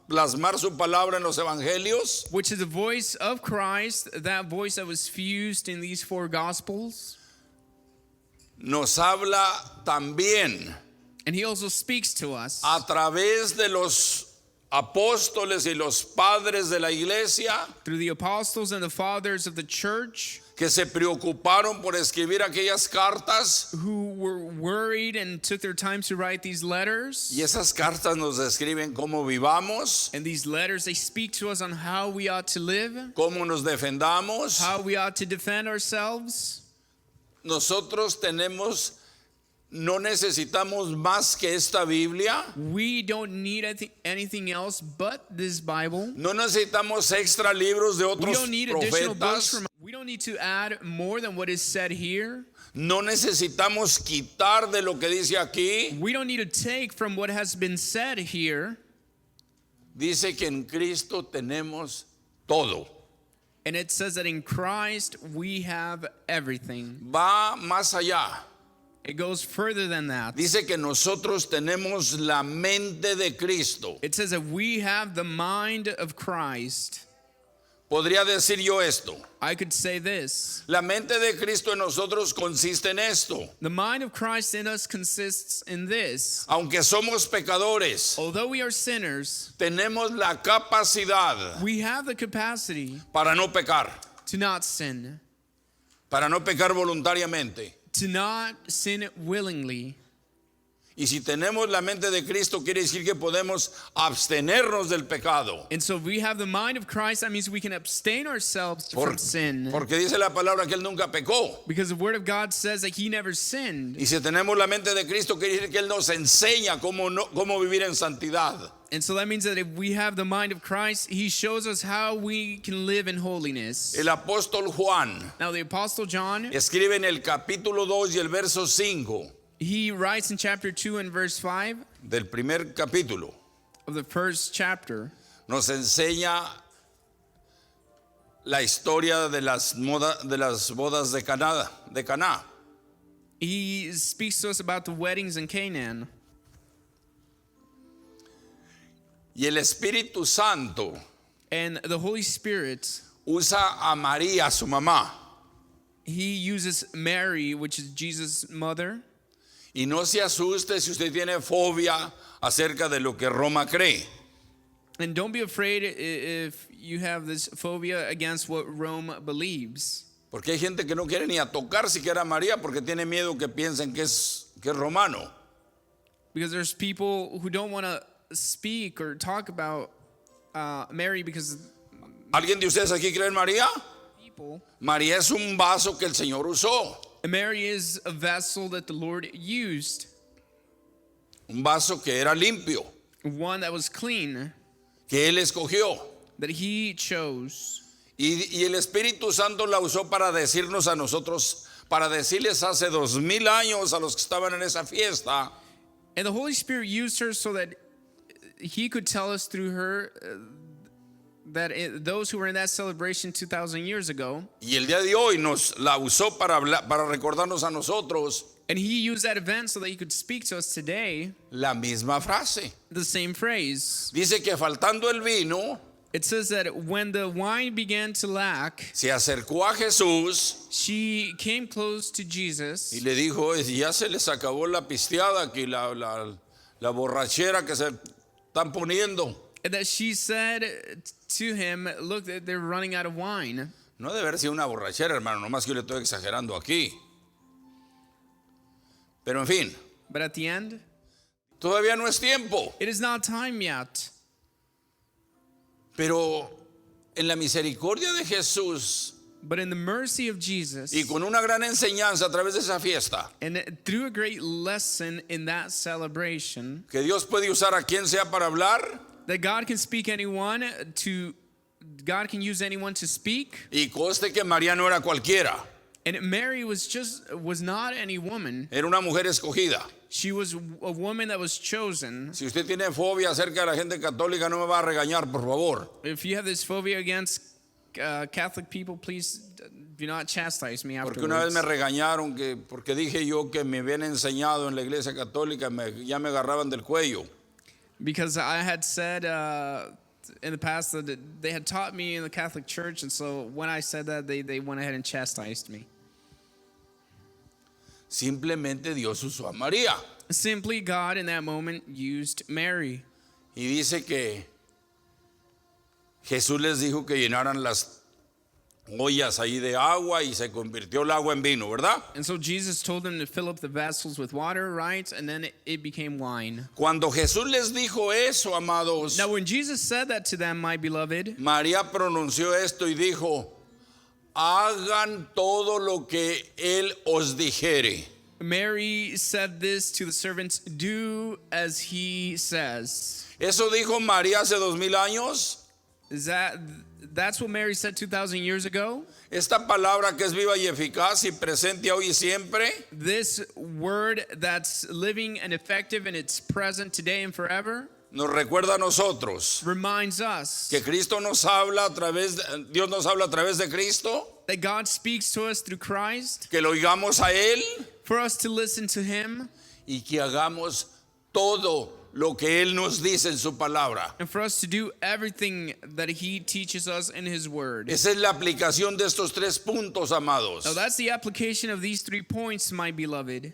plasmar su palabra en los evangelios. which is the voice of Christ, that voice that was fused in these four gospels. Nos habla también And he also speaks to us a través de los apóstoles y los padres de la iglesia, through the apostles and the fathers of the church, que se preocuparon por escribir aquellas cartas, who were worried and took their time to write these letters. y esas cartas nos describen cómo vivamos, And these letters, they speak to us on how we ought to live, cómo nos defendamos. how we ought to defend ourselves. Nosotros no necesitamos más que esta Biblia. We don't need anything else but this Bible. No necesitamos extra libros de We otros don't need additional books profetas. we don't need to add more than what is said here. No necesitamos quitar de lo que dice aquí. We don't need to take from what has been said here. Dice que en Cristo tenemos todo. And it says that in Christ we have everything. Va más allá. It goes further than that. Dice que nosotros tenemos la mente de Cristo. It says that we have the mind of Christ. Podría decir yo esto. I could say this. La mente de Cristo en nosotros consiste en esto. The mind of Christ in us consists in this. Aunque somos pecadores, Although we are sinners, tenemos la capacidad we have the capacity para no pecar, to not sin, para no pecar voluntariamente. to not sin willingly. Y si tenemos la mente de Cristo, quiere decir que podemos abstenernos del pecado. And so if we have the mind of Christ, that means we can abstain ourselves from sin. Porque dice la palabra que Él nunca pecó. Because the word of God says that he never sinned. Y si tenemos la mente de Cristo, quiere decir que Él nos enseña cómo vivir en santidad. And so that means that if we have the mind of Christ, he shows us how we can live in holiness. El apóstol Juan Now the Apostle John, escribe en el capítulo 2 y el verso 5 he writes in chapter 2 and verse 5 del primer capítulo. of the first chapter. Nos enseña la historia de las bodas de Caná. He speaks to us about the weddings in Canaan. Y el Espíritu Santo And the Holy Spirit, usa a María, su mamá. he uses Mary, which is Jesus' mother. Y no se asuste si usted tiene fobia acerca de lo que Roma cree. And don't be afraid if you have this phobia against what Rome believes. Porque hay gente que no quiere ni a tocar siquiera a María porque tiene miedo que piensen que es romano. Because there's people who don't want to speak or talk about Mary because ¿Alguien de ustedes aquí cree en María? people. María es un vaso que el Señor usó. And Mary is a vessel that the Lord used, Un vaso que era limpio, one that was clean, que Él escogió. that he chose. Y el Espíritu Santo la usó para decirnos a nosotros, para decirles hace 2000 años a los que estaban en esa fiesta, And the Holy Spirit used her so that he could tell us through her those who were in that celebration 2,000 years ago. y el día de hoy nos la usó para recordarnos a nosotros And he used that event so that he could speak to us today la misma frase. the same phrase. Dice que faltando el vino, It says that when the wine began to lack, se acercó a Jesús she came close to Jesus y le dijo, ya se les acabó la pisteada aquí, la borrachera que se están poniendo. and that she said to him, look, they're running out of wine. No debe haber sido una borrachera, hermano, nomás que yo le estoy exagerando aquí. Pero en fin, But at the end, todavía no es tiempo. it is not time yet. Pero en la misericordia de Jesús But in the mercy of Jesus, y con una gran enseñanza a través de esa fiesta, and through a great lesson in that celebration, que Dios puede usar a quien sea para hablar, that God can God can use anyone to speak. y conste que María no era cualquiera, And Mary was not any woman. era una mujer escogida. She was a woman that was chosen. Si usted tiene fobia acerca de la gente católica, no me va a regañar, por favor. If you have this phobia against Catholic people, please do not chastise me Porque una vez afterwards. me regañaron porque dije yo que me habían enseñado en la iglesia católica, ya me agarraban del cuello. Because I had said in the past that they had taught me in the Catholic Church, and so when I said that, they went ahead and chastised me. Simplemente Dios usó a María. Simply, God in that moment used Mary. Y dice que Jesús les dijo que llenaran las ollas ahí de agua y se convirtió el agua en vino, ¿verdad? And so Jesus told them to fill up the vessels with water, right? And then it became wine. Cuando Jesús les dijo eso, amados, Now, when Jesus said that to them, my beloved, María pronunció esto y dijo, hagan todo lo que Él os dijere. Mary said this to the servants, do as he says. Eso dijo María hace 2000 años. That's what Mary said 2,000 years ago? Esta palabra que es viva y eficaz y presente hoy y siempre, This word that's living and effective and it's present today and forever nos recuerda a nosotros reminds us que Cristo nos habla Dios nos habla a través de Cristo, that God speaks to us through Christ, que lo oigamos a Él for us to listen to him, y que hagamos todo lo que Él nos dice en su palabra. and for us to do everything that he teaches us in his word. Esa es la aplicación de estos 3 puntos, amados. Now that's the application of these 3 points, my beloved.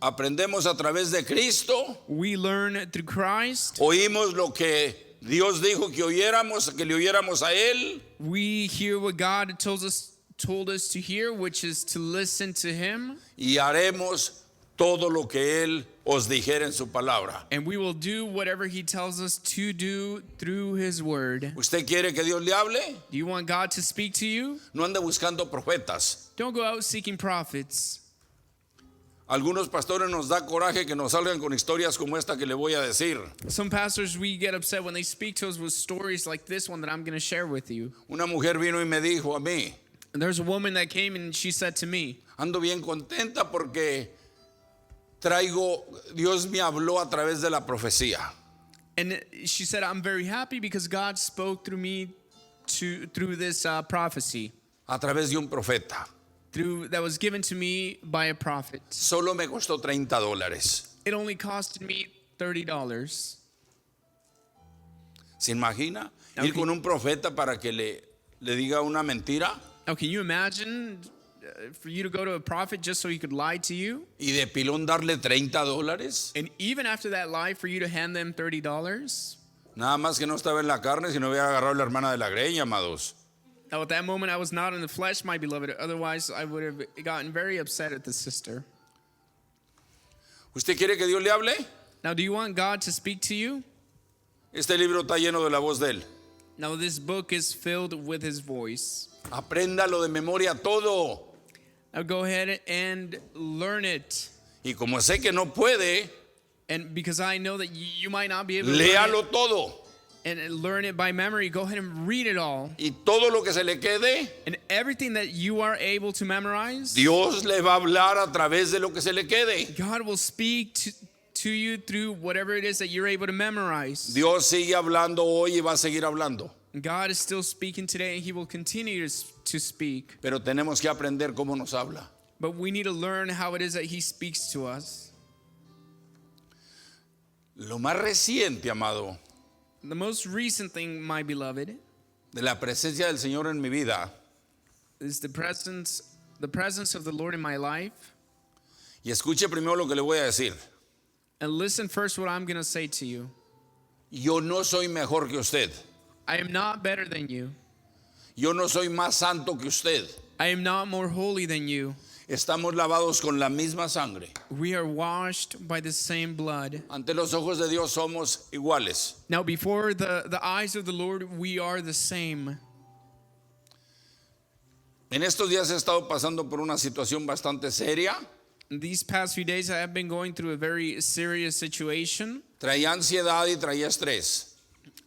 Aprendemos a través de Cristo, We learn through Christ. oímos lo que Dios dijo que oyéramos, que le oyéramos a Él, We hear what God told us to hear, which is to listen to him, y haremos todo lo que Él os dijera en su palabra. and we will do whatever he tells us to do through his word. ¿Usted quiere que Dios le hable? Do you want God to speak to you? No ande buscando profetas. Don't go out seeking prophets. Algunos pastores nos da coraje que nos salgan con historias como esta que le voy a decir. Some pastors, we get upset when they speak to us with stories like this one that I'm going to share with you. Una mujer vino y me dijo a mí, And there's a woman that came and she said to me, ando bien contenta porque Dios me habló a través de la profecía. and she said, I'm very happy because God spoke through me through this prophecy A través de un profeta. that was given to me by a prophet. Solo me costó $30. It only costed me $30. ¿Se imagina? Okay. Ir con un profeta para que le diga una mentira Now, can you imagine for you to go to a prophet just so he could lie to you? y de pilón darle $30? And even after that lie, for you to hand them $30? Nada más que no estaba en la carne, sino había agarrado a la hermana de la greña, amados. Now, at that moment, I was not in the flesh, my beloved. Otherwise, I would have gotten very upset at the sister. ¿Usted quiere que Dios le hable? Now, do you want God to speak to you? Este libro está lleno de la voz de Él. Now this book is filled with his voice. Apréndalo de memoria todo. Now go ahead and learn it. Y como sé que no puede, And because I know that you might not be able to learn léalo todo. it, and learn it by memory, go ahead and read it all. Y todo lo que se le quede, And everything that you are able to memorize, Dios le va a hablar a través de lo que se le quede. God will speak to you through whatever it is that you're able to memorize. Dios sigue hablando hoy y va a seguir hablando. God is still speaking today, and he will continue to speak. Pero tenemos que aprender cómo nos habla. But we need to learn how it is that he speaks to us. Lo más reciente, amado, The most recent thing, my beloved, de la presencia del Señor en mi vida, is the presence of the Lord in my life. y escuche primero lo que le voy a decir. And listen first what I'm going to say to you. Yo no soy mejor que usted. I am not better than you. Yo no soy más santo que usted. I am not more holy than you. Estamos lavados con la misma sangre. We are washed by the same blood. Ante los ojos de Dios somos iguales. Now, before the eyes of the Lord, we are the same. En estos días he estado pasando por una situación bastante seria. These past few days, I have been going through a very serious situation. Traía ansiedad y traía estrés.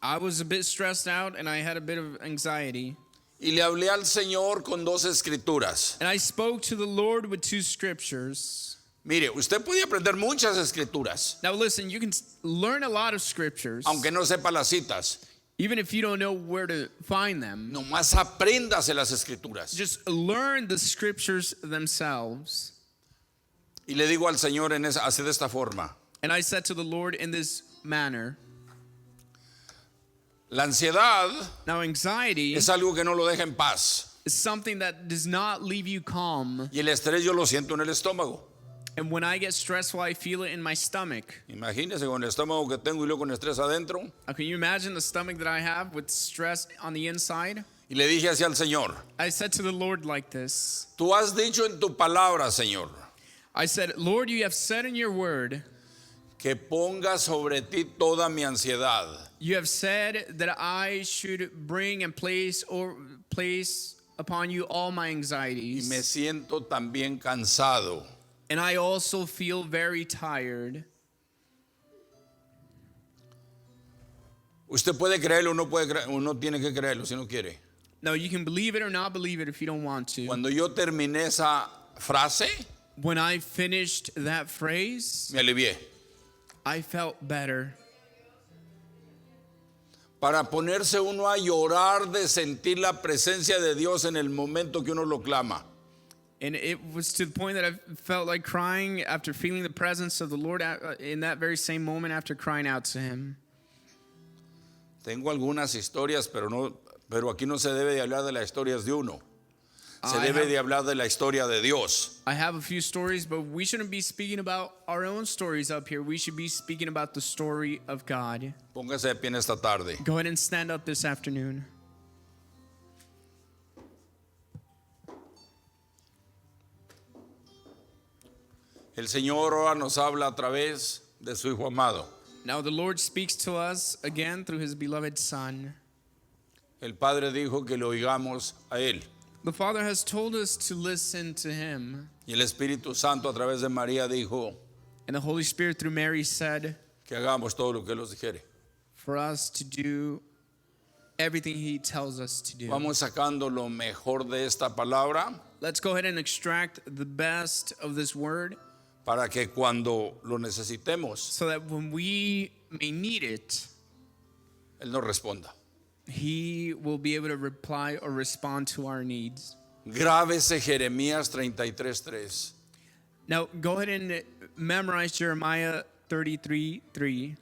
I was a bit stressed out and I had a bit of anxiety. Y le hablé al Señor con dos escrituras. And I spoke to the Lord with 2 scriptures. Mire, usted puede aprender muchas escrituras, Now listen, you can learn a lot of scriptures, aunque no sepa las citas. even if you don't know where to find them. Nomás apréndase las escrituras. Just learn the scriptures themselves. Y le digo al Señor así de esta forma. And I said to the Lord in this manner, La ansiedad now anxiety es algo que no lo deja en paz. is something that does not leave you calm. Y el estrés yo lo siento en el estómago. And when I get stressful, I feel it in my stomach. Imagínese con el estómago que tengo y luego con estrés adentro. Now, can you imagine the stomach that I have with stress on the inside? Y le dije así al Señor. I said to the Lord like this. Tú has dicho en tu palabra, Señor, I said, Lord, you have said in your word, que ponga sobre ti toda mi ansiedad. you have said that I should bring and place upon you all my Y anxieties. me siento también cansado. And I also feel very tired. Usted puede creerlo, uno tiene que creerlo si no quiere. Now, you can believe it or not believe it if you don't want to. Cuando yo terminé esa frase, When I finished that phrase, me alivié. I felt better. Para ponerse uno a llorar de sentir la presencia de Dios en el momento que uno lo clama. And it was to the point that I felt like crying after feeling the presence of the Lord in that very same moment after crying out to Him. Tengo algunas historias, pero aquí no se debe de hablar de las historias de uno. Se debe de hablar de la historia de Dios. I have a few stories, but we shouldn't be speaking about our own stories up here. We should be speaking about the story of God. Póngase de pie en esta tarde. Go ahead and stand up this afternoon. El Señor ahora nos habla a través de su Hijo amado. Now the Lord speaks to us again through His beloved Son. El Padre dijo que lo oigamos a Él. The Father has told us to listen to Him. Y el Espíritu Santo a través de María dijo And the Holy Spirit through Mary said que hagamos todo lo que Él nos dijere. for us to do everything He tells us to do. Vamos sacando lo mejor de esta palabra Let's go ahead and extract the best of this word para que cuando lo necesitemos, so that when we may need it, Él nos responda. He will be able to reply or respond to our needs. Grábese Jeremías 33:3. Now, go ahead and memorize Jeremiah 33:3.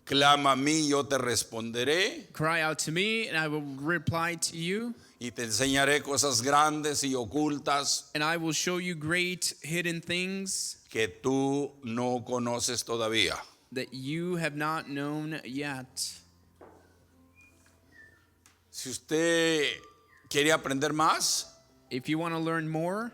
Clama a mí, yo te responderé Cry out to me, and I will reply to you, y te enseñaré cosas grandes y ocultas and I will show you great hidden things que tú no conoces todavía. that you have not known yet. Si usted quiere aprender más, If you want to learn more,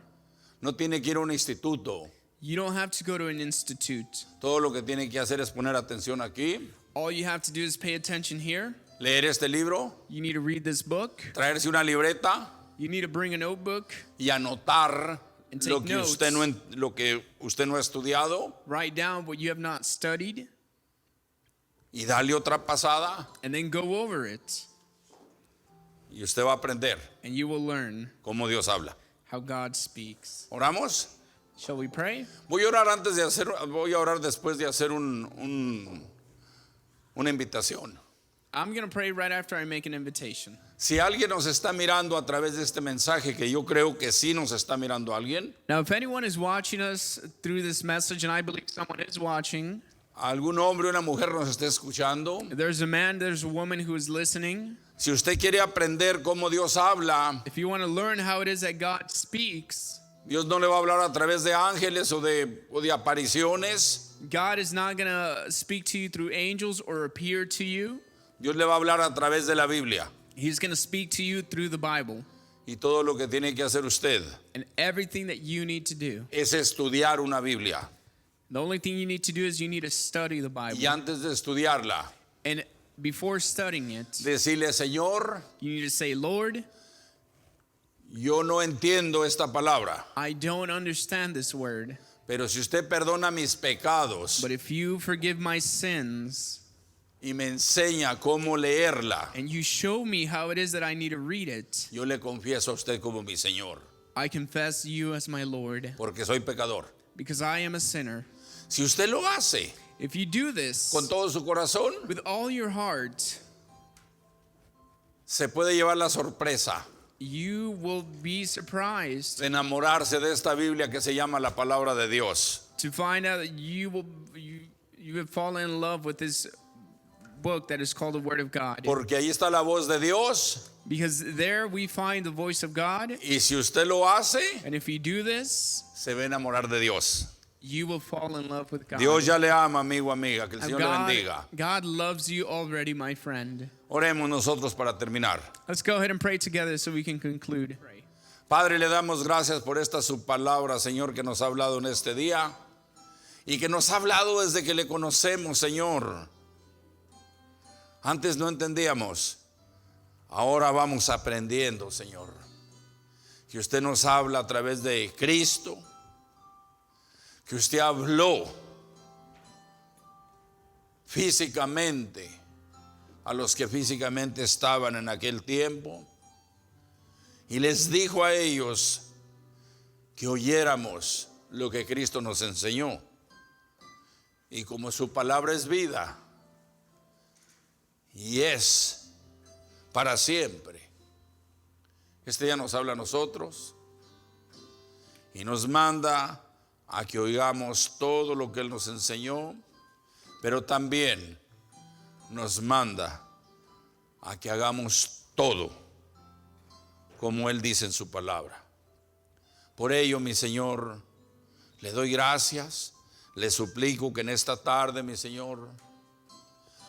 no tiene que ir a un instituto. you don't have to go to an institute. Todo lo que tiene que hacer es poner atención aquí All you have to do is pay attention here. leer este libro, You need to read this book. traerse una libreta You need to bring a notebook. y anotar And lo take que, notes. lo que usted no ha estudiado Write down what you have not studied. y darle otra pasada And then go over it. y usted va a aprender And you will learn cómo Dios habla. how God speaks. ¿Oramos? Shall we pray? Voy a orar después de hacer una invitación. I'm going to pray right after I make an invitation. Si alguien nos está mirando a través de este mensaje, que yo creo que sí nos está mirando alguien, Now, if anyone is watching us through this message, and I believe someone is watching, algún hombre o una mujer nos está escuchando, there's a man, there's a woman who is listening. si usted quiere aprender cómo Dios habla, If you want to learn how it is that God speaks, Dios no le va a hablar a través de ángeles o de apariciones. God is not going to speak to you through angels or appear to you. Dios le va a hablar a través de la Biblia. He's going to speak to you through the Bible. Y todo lo que tiene que hacer usted And everything that you need to do. es estudiar una Biblia. The only thing you need to do is you need to study the Bible. Y antes de estudiarla, And before studying it, decirle, Señor, you need to say, Lord, yo no entiendo esta palabra, I don't understand this word. pero si usted perdona mis pecados But if you forgive my sins y me enseña cómo leerla, and you show me how it is that I need to read it, yo le confieso a usted como mi Señor, I confess you as my Lord, porque soy pecador. because I am a sinner. Si usted lo hace If you do this con todo su corazón, with all your heart, se puede llevar la sorpresa you will be surprised de enamorarse de esta Biblia que se llama la palabra de Dios. to find out that you have fallen in love with this book that is called the Word of God. Porque ahí está la voz de Dios, Because there we find the voice of God, y si usted lo hace, and if you do this, se va a enamorar de Dios. you will fall in love with God. Dios ya le ama, amigo, amiga, que el And Señor le bendiga. God loves you already, my friend. Oremos nosotros para terminar. Let's go ahead and pray together so we can conclude. Padre, le damos gracias por esta su palabra, Señor, que nos ha hablado en este día y que nos ha hablado desde que le conocemos, Señor. Antes no entendíamos, ahora vamos aprendiendo, Señor, que usted nos habla a través de Cristo, que usted habló físicamente a los que físicamente estaban en aquel tiempo y les dijo a ellos que oyéramos lo que Cristo nos enseñó. Y como su palabra es vida y es para siempre, este día nos habla a nosotros y nos manda a que oigamos todo lo que Él nos enseñó, pero también nos manda a que hagamos todo como Él dice en su palabra. Por ello, mi Señor, le doy gracias, le suplico que en esta tarde, mi Señor,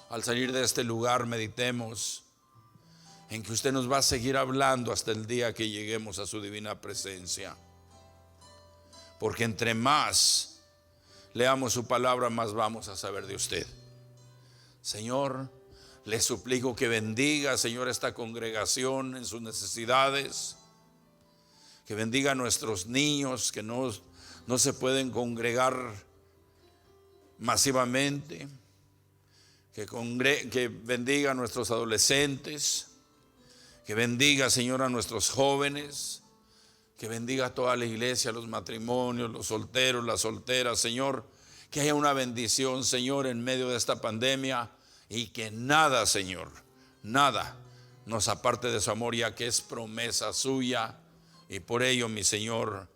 al salir de este lugar meditemos en que usted nos va a seguir hablando hasta el día que lleguemos a su divina presencia. Porque entre más leamos su palabra, más vamos a saber de usted. Señor, le suplico que bendiga, Señor, esta congregación en sus necesidades, que bendiga a nuestros niños que no se pueden congregar masivamente, que bendiga a nuestros adolescentes, que bendiga, Señor, a nuestros jóvenes, que bendiga a toda la iglesia, los matrimonios, los solteros, las solteras, Señor, que haya una bendición, Señor, en medio de esta pandemia y que nada, Señor, nada nos aparte de su amor, ya que es promesa suya. Y por ello, mi Señor,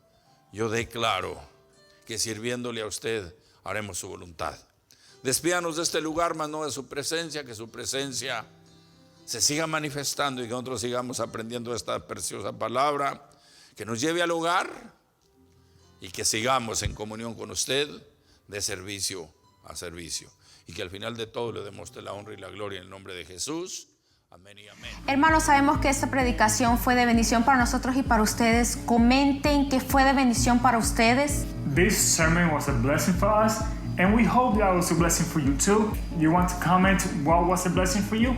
yo declaro que sirviéndole a usted haremos su voluntad. Despídanos de este lugar, mas no de su presencia, que su presencia se siga manifestando y que nosotros sigamos aprendiendo esta preciosa palabra, que nos lleve al hogar y que sigamos en comunión con usted de servicio a servicio. Y que al final de todo le demos la honra y la gloria en el nombre de Jesús. Amén y amén. Hermanos, sabemos que esta predicación fue de bendición para nosotros y para ustedes. Comenten que fue de bendición para ustedes. This sermon was a blessing for us, and we hope that was a blessing for you too. You want to comment what was a blessing for you?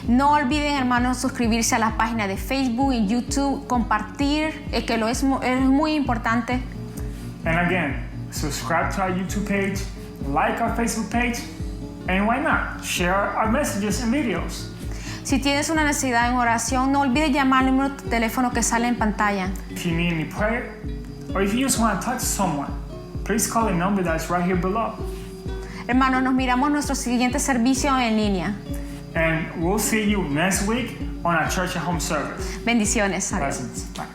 No olviden, hermanos, suscribirse a la página de Facebook y YouTube, compartir, que es muy importante. And again, subscribe to our YouTube page, like our Facebook page, and why not? Share our messages and videos. Si tienes una necesidad en oración, no olvides llamar al número de teléfono que sale en pantalla. If you need any prayer, or if you just want to talk to someone, please call the number that's right here below. Hermanos, nos miramos en nuestro siguiente servicio en línea. And we'll see you next week on our Church at Home service. Bendiciones. Adiós. Blessings. Bye.